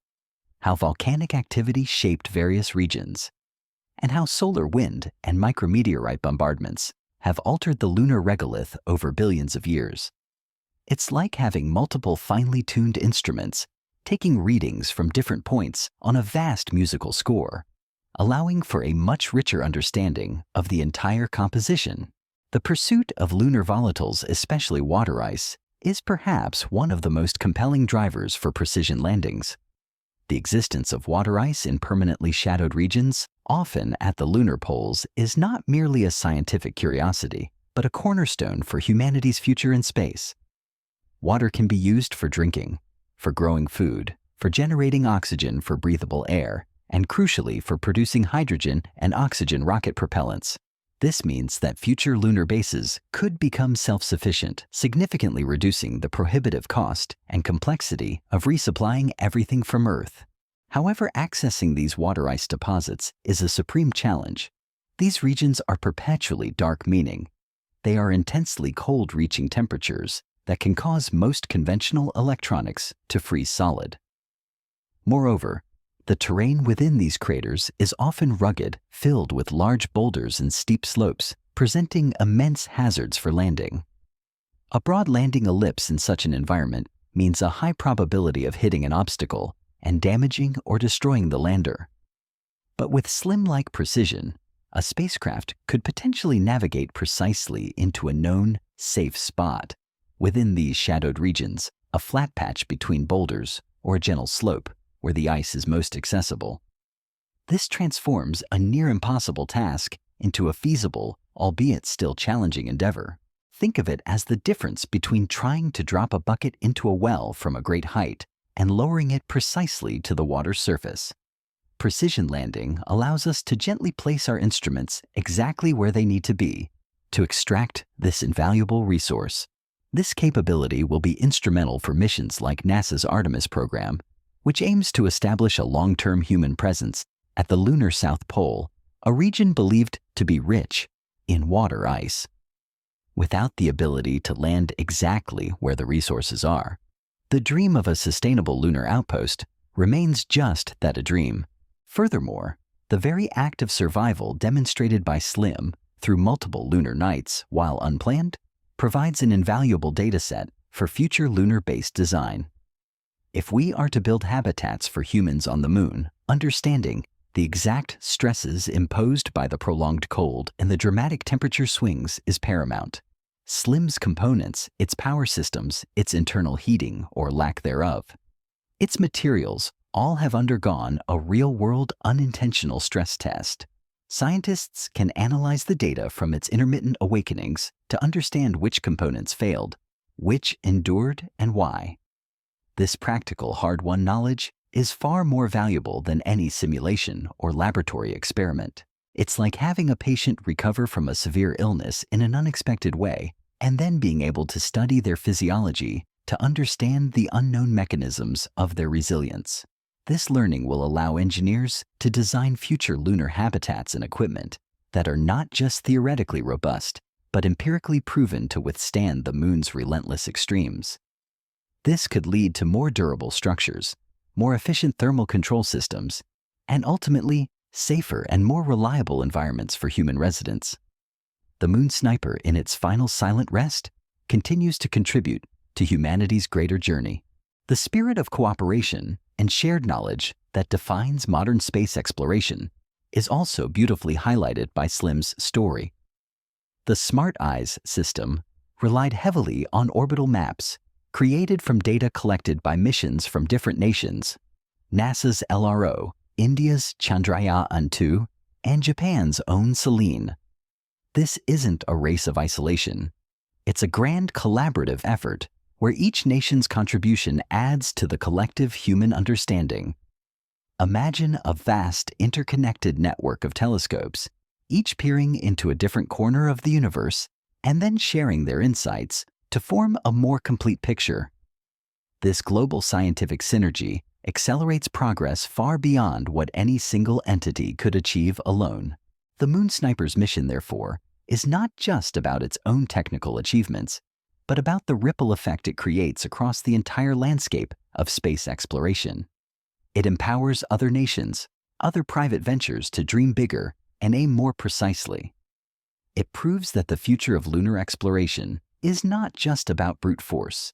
how volcanic activity shaped various regions, and how solar wind and micrometeorite bombardments have altered the lunar regolith over billions of years. It's like having multiple finely tuned instruments taking readings from different points on a vast musical score, allowing for a much richer understanding of the entire composition. The pursuit of lunar volatiles, especially water ice, is perhaps one of the most compelling drivers for precision landings. The existence of water ice in permanently shadowed regions, often at the lunar poles, is not merely a scientific curiosity, but a cornerstone for humanity's future in space. Water can be used for drinking, for growing food, for generating oxygen for breathable air, and crucially for producing hydrogen and oxygen rocket propellants. This means that future lunar bases could become self-sufficient, significantly reducing the prohibitive cost and complexity of resupplying everything from Earth. However, accessing these water ice deposits is a supreme challenge. These regions are perpetually dark, meaning they are intensely cold, reaching temperatures that can cause most conventional electronics to freeze solid. Moreover, the terrain within these craters is often rugged, filled with large boulders and steep slopes, presenting immense hazards for landing. A broad landing ellipse in such an environment means a high probability of hitting an obstacle and damaging or destroying the lander. But with SLIM-like precision, a spacecraft could potentially navigate precisely into a known, safe spot. Within these shadowed regions, a flat patch between boulders or a gentle slope where the ice is most accessible. This transforms a near-impossible task into a feasible, albeit still challenging endeavor. Think of it as the difference between trying to drop a bucket into a well from a great height and lowering it precisely to the water's surface. Precision landing allows us to gently place our instruments exactly where they need to be to extract this invaluable resource. This capability will be instrumental for missions like NASA's Artemis program, which aims to establish a long-term human presence at the lunar South Pole, a region believed to be rich in water ice. Without the ability to land exactly where the resources are, the dream of a sustainable lunar outpost remains just that, a dream. Furthermore, the very act of survival demonstrated by SLIM through multiple lunar nights while unplanned provides an invaluable dataset for future lunar-based design. If we are to build habitats for humans on the Moon, understanding the exact stresses imposed by the prolonged cold and the dramatic temperature swings is paramount. SLIM's components, its power systems, its internal heating or lack thereof, its materials all have undergone a real-world unintentional stress test. Scientists can analyze the data from its intermittent awakenings to understand which components failed, which endured, and why. This practical, hard-won knowledge is far more valuable than any simulation or laboratory experiment. It's like having a patient recover from a severe illness in an unexpected way and then being able to study their physiology to understand the unknown mechanisms of their resilience. This learning will allow engineers to design future lunar habitats and equipment that are not just theoretically robust, but empirically proven to withstand the Moon's relentless extremes. This could lead to more durable structures, more efficient thermal control systems, and ultimately, safer and more reliable environments for human residents. The Moon Sniper, in its final silent rest, continues to contribute to humanity's greater journey. The spirit of cooperation and shared knowledge that defines modern space exploration is also beautifully highlighted by SLIM's story. The Smart Eyes system relied heavily on orbital maps created from data collected by missions from different nations: NASA's LRO, India's Chandrayaan-2, and Japan's own Selene. This isn't a race of isolation. It's a grand collaborative effort where each nation's contribution adds to the collective human understanding. Imagine a vast interconnected network of telescopes, each peering into a different corner of the universe and then sharing their insights to form a more complete picture. This global scientific synergy accelerates progress far beyond what any single entity could achieve alone. The Moon Sniper's mission, therefore, is not just about its own technical achievements, but about the ripple effect it creates across the entire landscape of space exploration. It empowers other nations, other private ventures to dream bigger and aim more precisely. It proves that the future of lunar exploration is not just about brute force,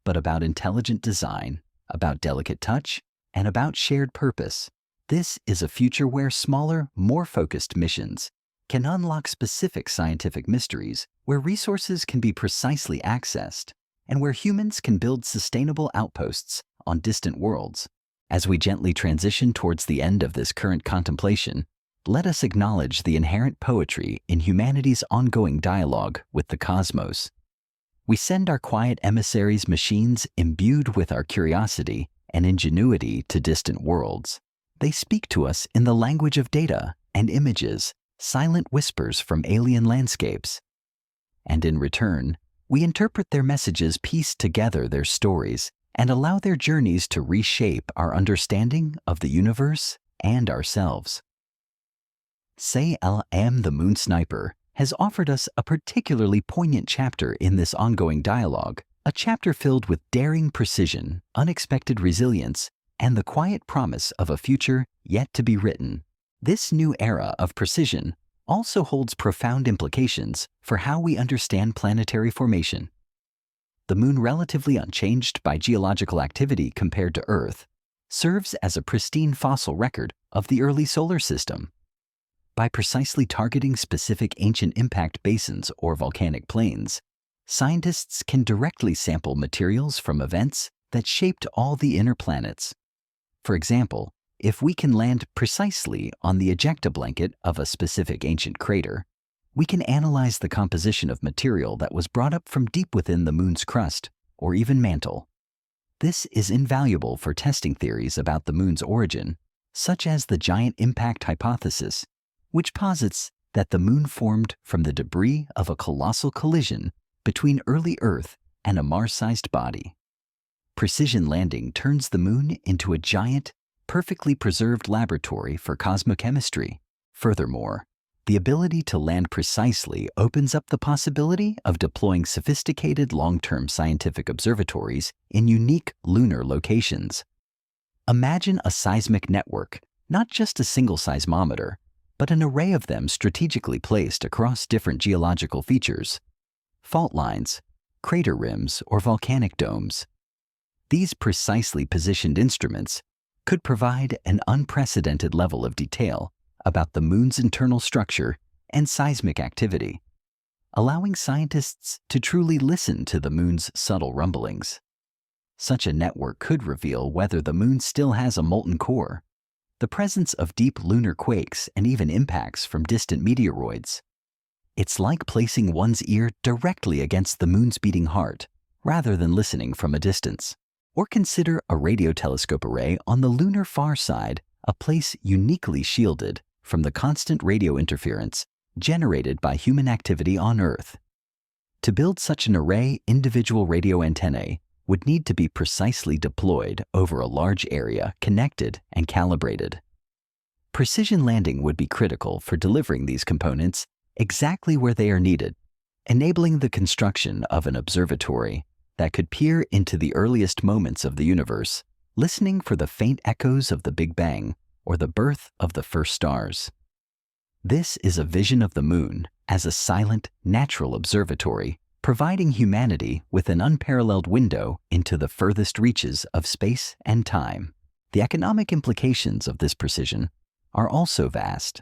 but about intelligent design, about delicate touch, and about shared purpose. This is a future where smaller, more focused missions can unlock specific scientific mysteries, where resources can be precisely accessed, and where humans can build sustainable outposts on distant worlds. As we gently transition towards the end of this current contemplation, let us acknowledge the inherent poetry in humanity's ongoing dialogue with the cosmos. We send our quiet emissaries, machines imbued with our curiosity and ingenuity, to distant worlds. They speak to us in the language of data and images, silent whispers from alien landscapes. And in return, we interpret their messages, piece together their stories, and allow their journeys to reshape our understanding of the universe and ourselves. Say L.M. the Moon Sniper has offered us a particularly poignant chapter in this ongoing dialogue, a chapter filled with daring precision, unexpected resilience, and the quiet promise of a future yet to be written. This new era of precision also holds profound implications for how we understand planetary formation. The Moon, relatively unchanged by geological activity compared to Earth, serves as a pristine fossil record of the early solar system. By precisely targeting specific ancient impact basins or volcanic plains, scientists can directly sample materials from events that shaped all the inner planets. For example, if we can land precisely on the ejecta blanket of a specific ancient crater, we can analyze the composition of material that was brought up from deep within the Moon's crust or even mantle. This is invaluable for testing theories about the Moon's origin, such as the giant impact hypothesis, which posits that the Moon formed from the debris of a colossal collision between early Earth and a Mars-sized body. Precision landing turns the Moon into a giant, perfectly preserved laboratory for cosmochemistry. Furthermore, the ability to land precisely opens up the possibility of deploying sophisticated long-term scientific observatories in unique lunar locations. Imagine a seismic network, not just a single seismometer, but an array of them strategically placed across different geological features, fault lines, crater rims, or volcanic domes. These precisely positioned instruments could provide an unprecedented level of detail about the Moon's internal structure and seismic activity, allowing scientists to truly listen to the Moon's subtle rumblings. Such a network could reveal whether the Moon still has a molten core, the presence of deep lunar quakes, and even impacts from distant meteoroids. It's like placing one's ear directly against the Moon's beating heart, rather than listening from a distance. Or consider a radio telescope array on the lunar far side, a place uniquely shielded from the constant radio interference generated by human activity on Earth. To build such an array, individual radio antennae would need to be precisely deployed over a large area, connected and calibrated. Precision landing would be critical for delivering these components exactly where they are needed, enabling the construction of an observatory that could peer into the earliest moments of the universe, listening for the faint echoes of the Big Bang or the birth of the first stars. This is a vision of the Moon as a silent, natural observatory, providing humanity with an unparalleled window into the furthest reaches of space and time. The economic implications of this precision are also vast.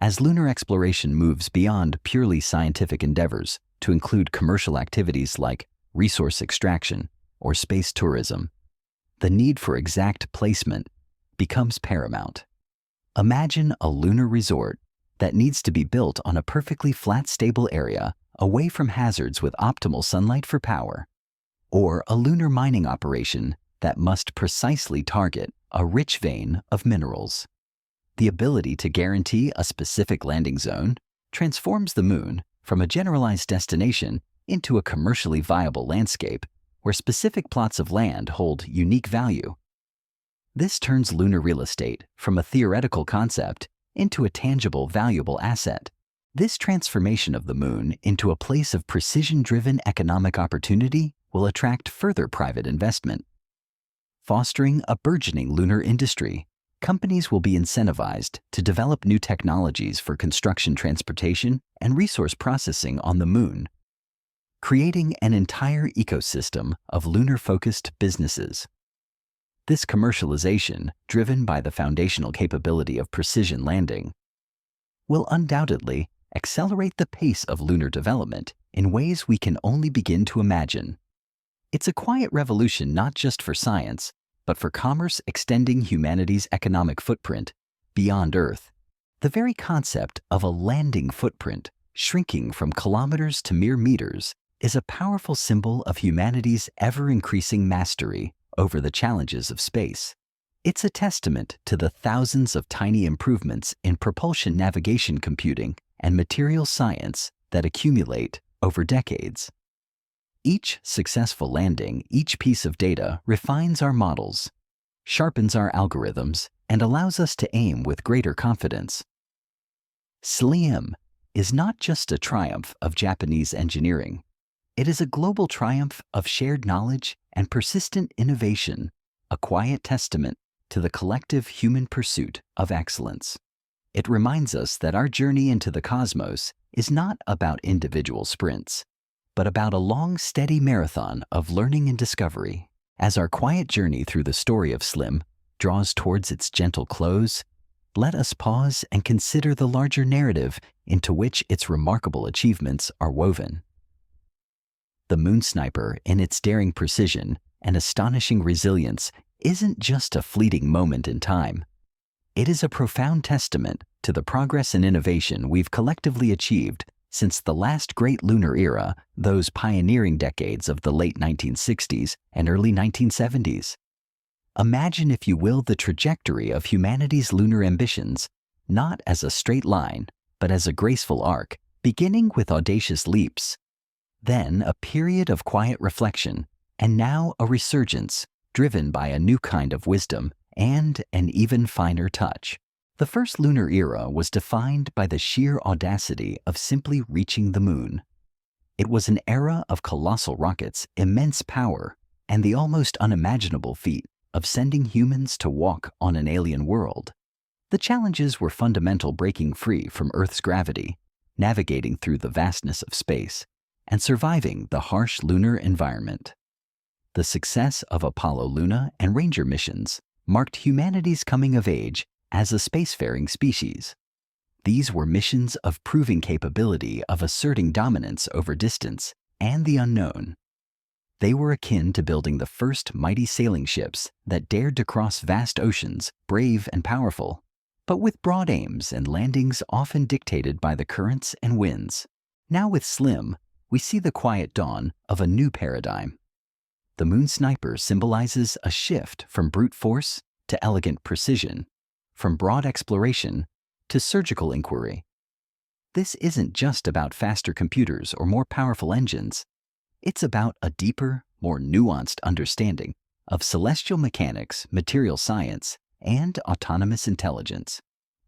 As lunar exploration moves beyond purely scientific endeavors to include commercial activities like resource extraction or space tourism, the need for exact placement becomes paramount. Imagine a lunar resort that needs to be built on a perfectly flat, stable area away from hazards with optimal sunlight for power, or a lunar mining operation that must precisely target a rich vein of minerals. The ability to guarantee a specific landing zone transforms the Moon from a generalized destination into a commercially viable landscape where specific plots of land hold unique value. This turns lunar real estate from a theoretical concept into a tangible, valuable asset. This transformation of the Moon into a place of precision-driven economic opportunity will attract further private investment. Fostering a burgeoning lunar industry, companies will be incentivized to develop new technologies for construction, transportation, and resource processing on the Moon, creating an entire ecosystem of lunar-focused businesses. This commercialization, driven by the foundational capability of precision landing, will undoubtedly accelerate the pace of lunar development in ways we can only begin to imagine. It's a quiet revolution not just for science, but for commerce, extending humanity's economic footprint beyond Earth. The very concept of a landing footprint, shrinking from kilometers to mere meters, is a powerful symbol of humanity's ever-increasing mastery over the challenges of space. It's a testament to the thousands of tiny improvements in propulsion navigation computing and material science that accumulate over decades. Each successful landing, each piece of data refines our models, sharpens our algorithms, and allows us to aim with greater confidence. SLIM is not just a triumph of Japanese engineering. It is a global triumph of shared knowledge and persistent innovation, a quiet testament to the collective human pursuit of excellence. It reminds us that our journey into the cosmos is not about individual sprints, but about a long, steady marathon of learning and discovery. As our quiet journey through the story of SLIM draws towards its gentle close, let us pause and consider the larger narrative into which its remarkable achievements are woven. The Moon Sniper, in its daring precision and astonishing resilience, isn't just a fleeting moment in time. It is a profound testament to the progress and innovation we've collectively achieved since the last great lunar era, those pioneering decades of the late 1960s and early 1970s. Imagine, if you will, the trajectory of humanity's lunar ambitions, not as a straight line, but as a graceful arc, beginning with audacious leaps, then a period of quiet reflection, and now a resurgence driven by a new kind of wisdom and an even finer touch. The first lunar era was defined by the sheer audacity of simply reaching the moon. It was an era of colossal rockets, immense power, and the almost unimaginable feat of sending humans to walk on an alien world. The challenges were fundamental: breaking free from Earth's gravity, navigating through the vastness of space, and surviving the harsh lunar environment. The success of Apollo Luna and Ranger missions marked humanity's coming of age as a spacefaring species. These were missions of proving capability of asserting dominance over distance and the unknown. They were akin to building the first mighty sailing ships that dared to cross vast oceans, brave and powerful, but with broad aims and landings often dictated by the currents and winds. Now with SLIM, we see the quiet dawn of a new paradigm. The Moon Sniper symbolizes a shift from brute force to elegant precision, from broad exploration to surgical inquiry. This isn't just about faster computers or more powerful engines. It's about a deeper, more nuanced understanding of celestial mechanics, material science, and autonomous intelligence.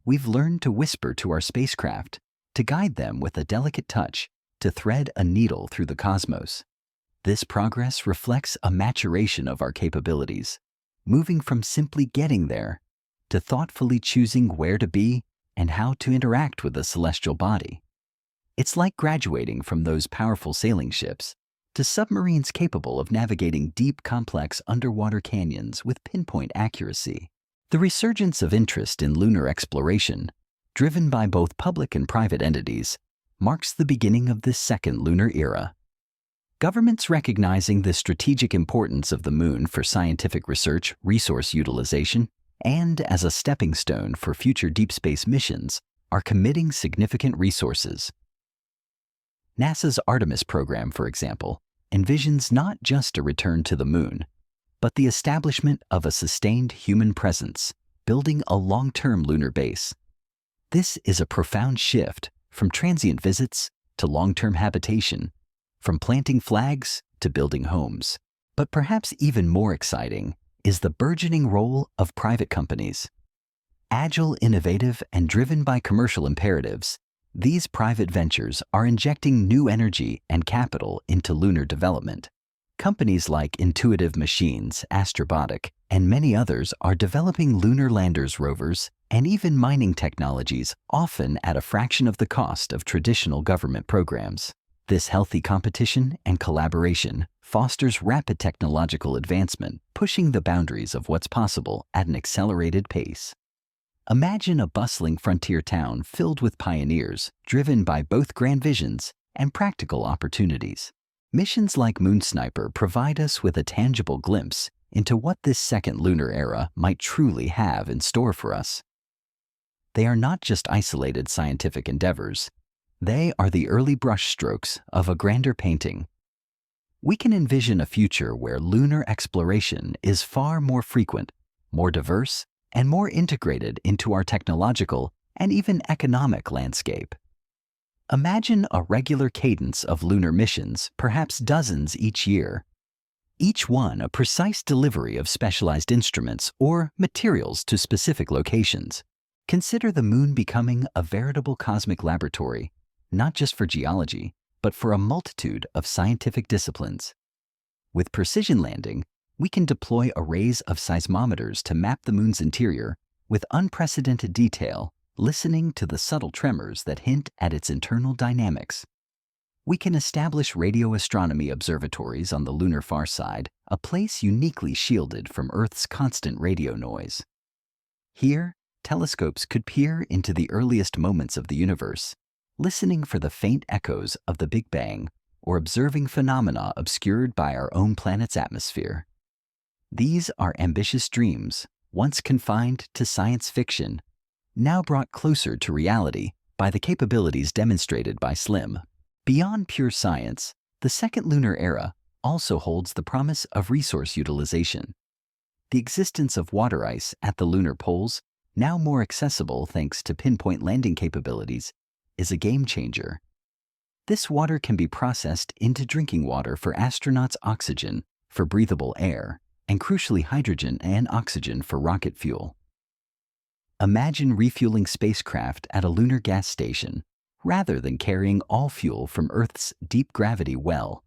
We've learned to whisper to our spacecraft, to guide them with a delicate touch, to thread a needle through the cosmos. This progress reflects a maturation of our capabilities, moving from simply getting there to thoughtfully choosing where to be and how to interact with the celestial body. It's like graduating from those powerful sailing ships to submarines capable of navigating deep, complex underwater canyons with pinpoint accuracy. The resurgence of interest in lunar exploration, driven by both public and private entities, marks the beginning of this second lunar era. Governments recognizing the strategic importance of the moon for scientific research, resource utilization, and as a stepping stone for future deep space missions, are committing significant resources. NASA's Artemis program, for example, envisions not just a return to the moon, but the establishment of a sustained human presence, building a long-term lunar base. This is a profound shift from transient visits to long-term habitation, from planting flags to building homes. But perhaps even more exciting is the burgeoning role of private companies. Agile, innovative, and driven by commercial imperatives, these private ventures are injecting new energy and capital into lunar development. Companies like Intuitive Machines, Astrobotic, and many others are developing lunar landers, rovers, and even mining technologies, often at a fraction of the cost of traditional government programs. This healthy competition and collaboration fosters rapid technological advancement, pushing the boundaries of what's possible at an accelerated pace. Imagine a bustling frontier town filled with pioneers, driven by both grand visions and practical opportunities. Missions like Moon Sniper provide us with a tangible glimpse into what this second lunar era might truly have in store for us. They are not just isolated scientific endeavors. They are the early brushstrokes of a grander painting. We can envision a future where lunar exploration is far more frequent, more diverse, and more integrated into our technological and even economic landscape. Imagine a regular cadence of lunar missions, perhaps dozens each year. Each one a precise delivery of specialized instruments or materials to specific locations. Consider the moon becoming a veritable cosmic laboratory, not just for geology, but for a multitude of scientific disciplines. With precision landing, we can deploy arrays of seismometers to map the moon's interior with unprecedented detail, listening to the subtle tremors that hint at its internal dynamics. We can establish radio astronomy observatories on the lunar far side, a place uniquely shielded from Earth's constant radio noise. Here, telescopes could peer into the earliest moments of the universe, listening for the faint echoes of the Big Bang or observing phenomena obscured by our own planet's atmosphere. These are ambitious dreams, once confined to science fiction, now brought closer to reality by the capabilities demonstrated by SLIM. Beyond pure science, the second lunar era also holds the promise of resource utilization. The existence of water ice at the lunar poles, now more accessible thanks to pinpoint landing capabilities, is a game changer. This water can be processed into drinking water for astronauts' oxygen for breathable air, and crucially hydrogen and oxygen for rocket fuel. Imagine refueling spacecraft at a lunar gas station rather than carrying all fuel from Earth's deep gravity well.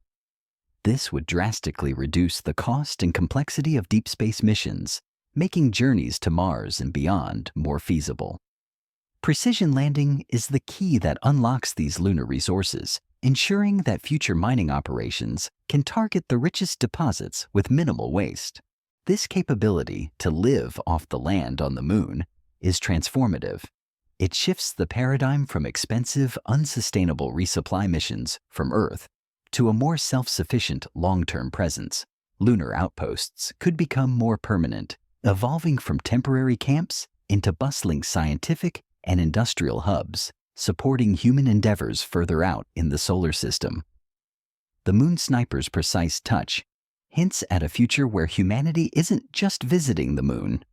This would drastically reduce the cost and complexity of deep space missions, making journeys to Mars and beyond more feasible. Precision landing is the key that unlocks these lunar resources, ensuring that future mining operations can target the richest deposits with minimal waste. This capability to live off the land on the moon is transformative. It shifts the paradigm from expensive, unsustainable resupply missions from Earth to a more self-sufficient long-term presence. Lunar outposts could become more permanent, evolving from temporary camps into bustling scientific and industrial hubs, supporting human endeavors further out in the solar system. The Moon Sniper's precise touch hints at a future where humanity isn't just visiting the moon,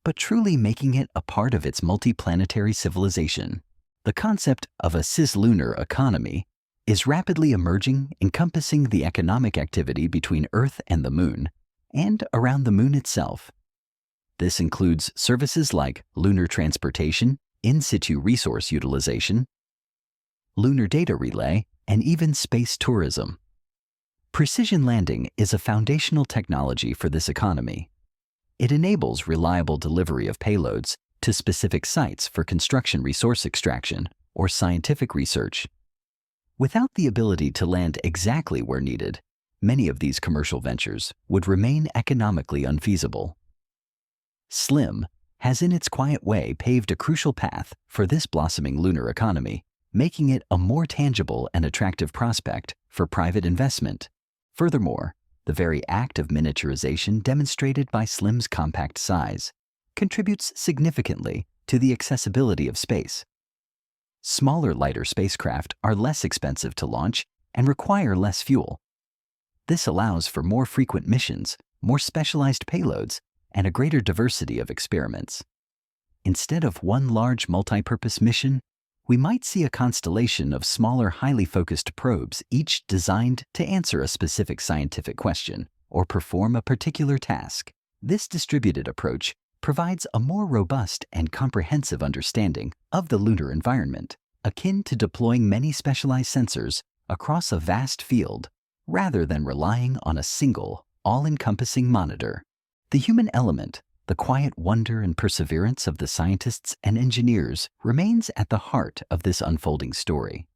but truly making it a part of its multi-planetary civilization. The concept of a cislunar economy is rapidly emerging, encompassing the economic activity between Earth and the moon, and around the moon itself. This includes services like lunar transportation, in-situ resource utilization, lunar data relay, and even space tourism. Precision landing is a foundational technology for this economy. It enables reliable delivery of payloads to specific sites for construction resource extraction or scientific research. Without the ability to land exactly where needed, many of these commercial ventures would remain economically unfeasible. SLIM has in its quiet way paved a crucial path for this blossoming lunar economy, making it a more tangible and attractive prospect for private investment. Furthermore, the very act of miniaturization demonstrated by SLIM's compact size contributes significantly to the accessibility of space. Smaller, lighter spacecraft are less expensive to launch and require less fuel. This allows for more frequent missions, more specialized payloads, and a greater diversity of experiments. Instead of one large multi-purpose mission, we might see a constellation of smaller, highly focused probes, each designed to answer a specific scientific question or perform a particular task. This distributed approach provides a more robust and comprehensive understanding of the lunar environment, akin to deploying many specialized sensors across a vast field rather than relying on a single, all-encompassing monitor. The human element, the quiet wonder and perseverance of the scientists and engineers, remains at the heart of this unfolding story.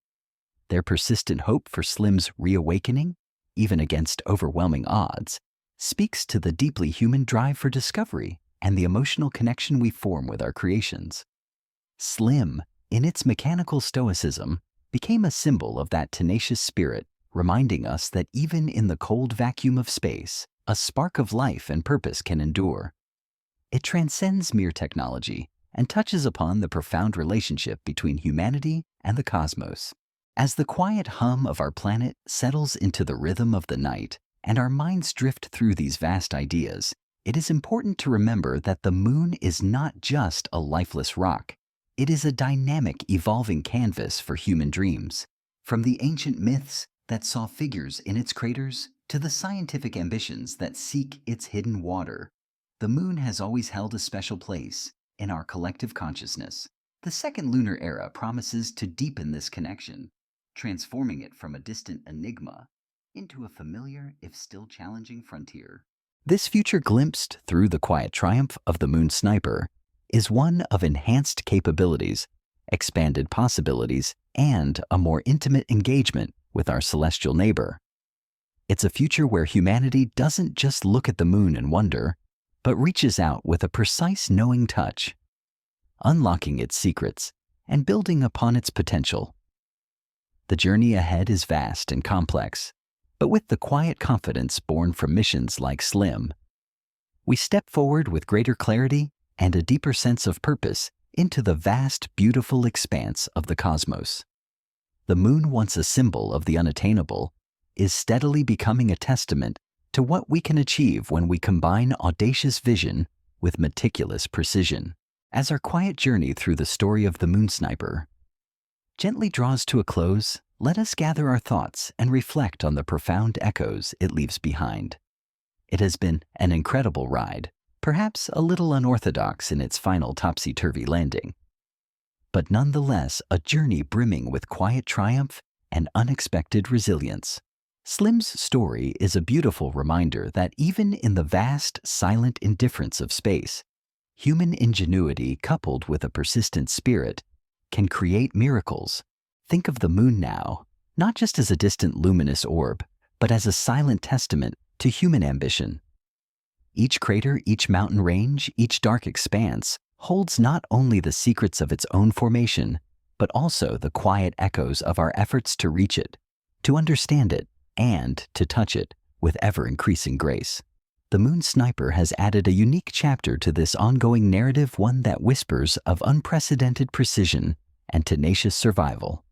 Their persistent hope for SLIM's reawakening, even against overwhelming odds, speaks to the deeply human drive for discovery and the emotional connection we form with our creations. SLIM, in its mechanical stoicism, became a symbol of that tenacious spirit, reminding us that even in the cold vacuum of space, a spark of life and purpose can endure. It transcends mere technology and touches upon the profound relationship between humanity and the cosmos. As the quiet hum of our planet settles into the rhythm of the night and our minds drift through these vast ideas, It is important to remember that the moon is not just a lifeless rock. It is a dynamic, evolving canvas for human dreams. From the ancient myths that saw figures in its craters to the scientific ambitions that seek its hidden water, the moon has always held a special place in our collective consciousness. The second lunar era promises to deepen this connection, transforming it from a distant enigma into a familiar, if still challenging, frontier. This future glimpsed through the quiet triumph of the moon sniper is one of enhanced capabilities, expanded possibilities, and a more intimate engagement with our celestial neighbor. It's a future where humanity doesn't just look at the moon and wonder, but reaches out with a precise knowing touch, unlocking its secrets and building upon its potential. The journey ahead is vast and complex, but with the quiet confidence born from missions like SLIM, we step forward with greater clarity and a deeper sense of purpose into the vast, beautiful expanse of the cosmos. The moon, once a symbol of the unattainable, is steadily becoming a testament to what we can achieve when we combine audacious vision with meticulous precision. As our quiet journey through the story of the moon sniper gently draws to a close, let us gather our thoughts and reflect on the profound echoes it leaves behind. It has been an incredible ride, perhaps a little unorthodox in its final topsy-turvy landing, but nonetheless a journey brimming with quiet triumph and unexpected resilience. SLIM's story is a beautiful reminder that even in the vast, silent indifference of space, human ingenuity coupled with a persistent spirit can create miracles. Think of the moon now, not just as a distant luminous orb, but as a silent testament to human ambition. Each crater, each mountain range, each dark expanse holds not only the secrets of its own formation, but also the quiet echoes of our efforts to reach it, to understand it, and to touch it with ever-increasing grace. The moon sniper has added a unique chapter to this ongoing narrative, one that whispers of unprecedented precision and tenacious survival.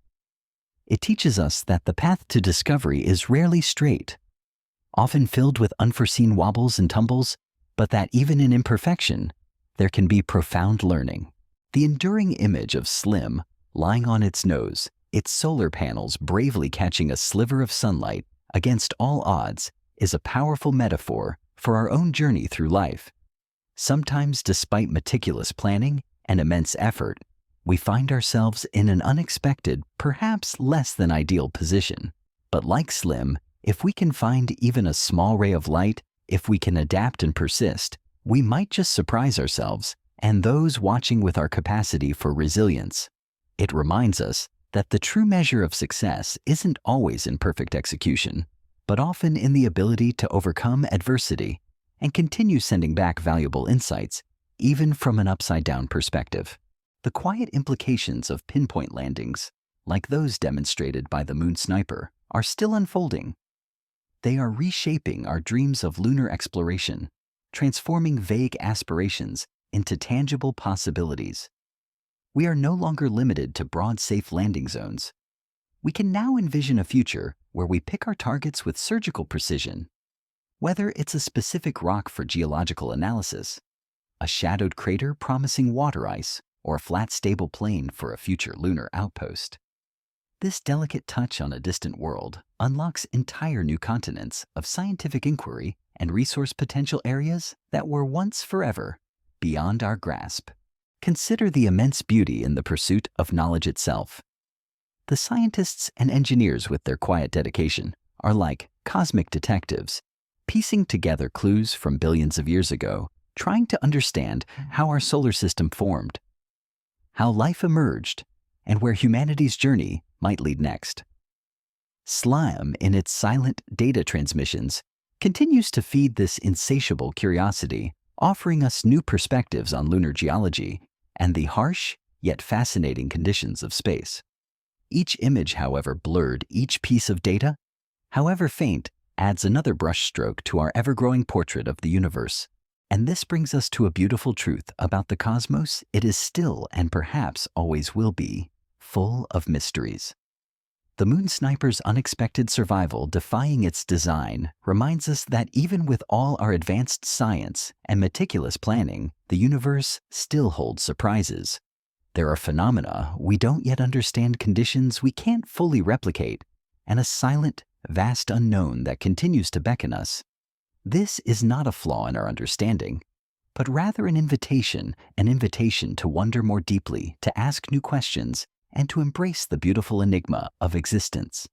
It teaches us that the path to discovery is rarely straight, often filled with unforeseen wobbles and tumbles, but that even in imperfection, there can be profound learning. The enduring image of SLIM lying on its nose, its solar panels bravely catching a sliver of sunlight against all odds, is a powerful metaphor for our own journey through life. Sometimes, despite meticulous planning and immense effort, we find ourselves in an unexpected, perhaps less than ideal position. But like SLIM, if we can find even a small ray of light, if we can adapt and persist, we might just surprise ourselves and those watching with our capacity for resilience. It reminds us that the true measure of success isn't always in perfect execution, but often in the ability to overcome adversity and continue sending back valuable insights, even from an upside-down perspective. The quiet implications of pinpoint landings, like those demonstrated by the moon sniper, are still unfolding. They are reshaping our dreams of lunar exploration, transforming vague aspirations into tangible possibilities. We are no longer limited to broad, safe landing zones. We can now envision a future where we pick our targets with surgical precision. Whether it's a specific rock for geological analysis, a shadowed crater promising water ice, or a flat, stable plain for a future lunar outpost. This delicate touch on a distant world unlocks entire new continents of scientific inquiry and resource potential areas that were once forever beyond our grasp. Consider the immense beauty in the pursuit of knowledge itself. The scientists and engineers, with their quiet dedication, are like cosmic detectives, piecing together clues from billions of years ago, trying to understand how our solar system formed, how life emerged, and where humanity's journey might lead next. SLIM, in its silent data transmissions, continues to feed this insatiable curiosity, offering us new perspectives on lunar geology and the harsh yet fascinating conditions of space. Each image, however blurred, each piece of data, however faint, adds another brushstroke to our ever-growing portrait of the universe. And this brings us to a beautiful truth about the cosmos: it is still, and perhaps always will be, full of mysteries. The Moon Sniper's unexpected survival defying its design reminds us that even with all our advanced science and meticulous planning, the universe still holds surprises. There are phenomena we don't yet understand, conditions we can't fully replicate, and a silent, vast unknown that continues to beckon us. This is not a flaw in our understanding, but rather an invitation to wonder more deeply, to ask new questions, and to embrace the beautiful enigma of existence.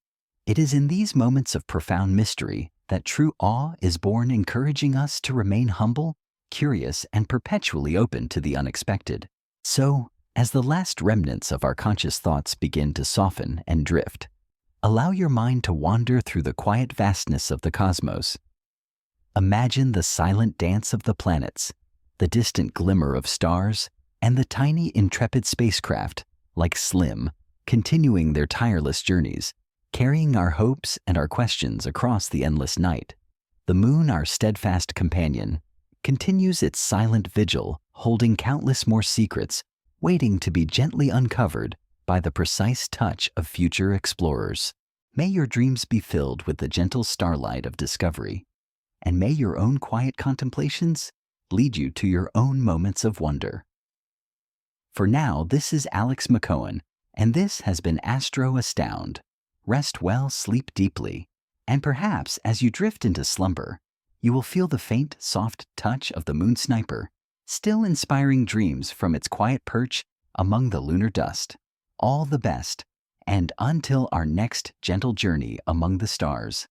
It is in these moments of profound mystery that true awe is born, encouraging us to remain humble, curious, and perpetually open to the unexpected. So, as the last remnants of our conscious thoughts begin to soften and drift, allow your mind to wander through the quiet vastness of the cosmos. Imagine the silent dance of the planets, the distant glimmer of stars, and the tiny, intrepid spacecraft, like Slim, continuing their tireless journeys, carrying our hopes and our questions across the endless night. The moon, our steadfast companion, continues its silent vigil, holding countless more secrets, waiting to be gently uncovered by the precise touch of future explorers. May your dreams be filled with the gentle starlight of discovery, and may your own quiet contemplations lead you to your own moments of wonder. For now, this is Alex McCohen, and this has been Astro Astound. Rest well, sleep deeply, and perhaps as you drift into slumber, you will feel the faint, soft touch of the Moon Sniper, still inspiring dreams from its quiet perch among the lunar dust. All the best, and until our next gentle journey among the stars.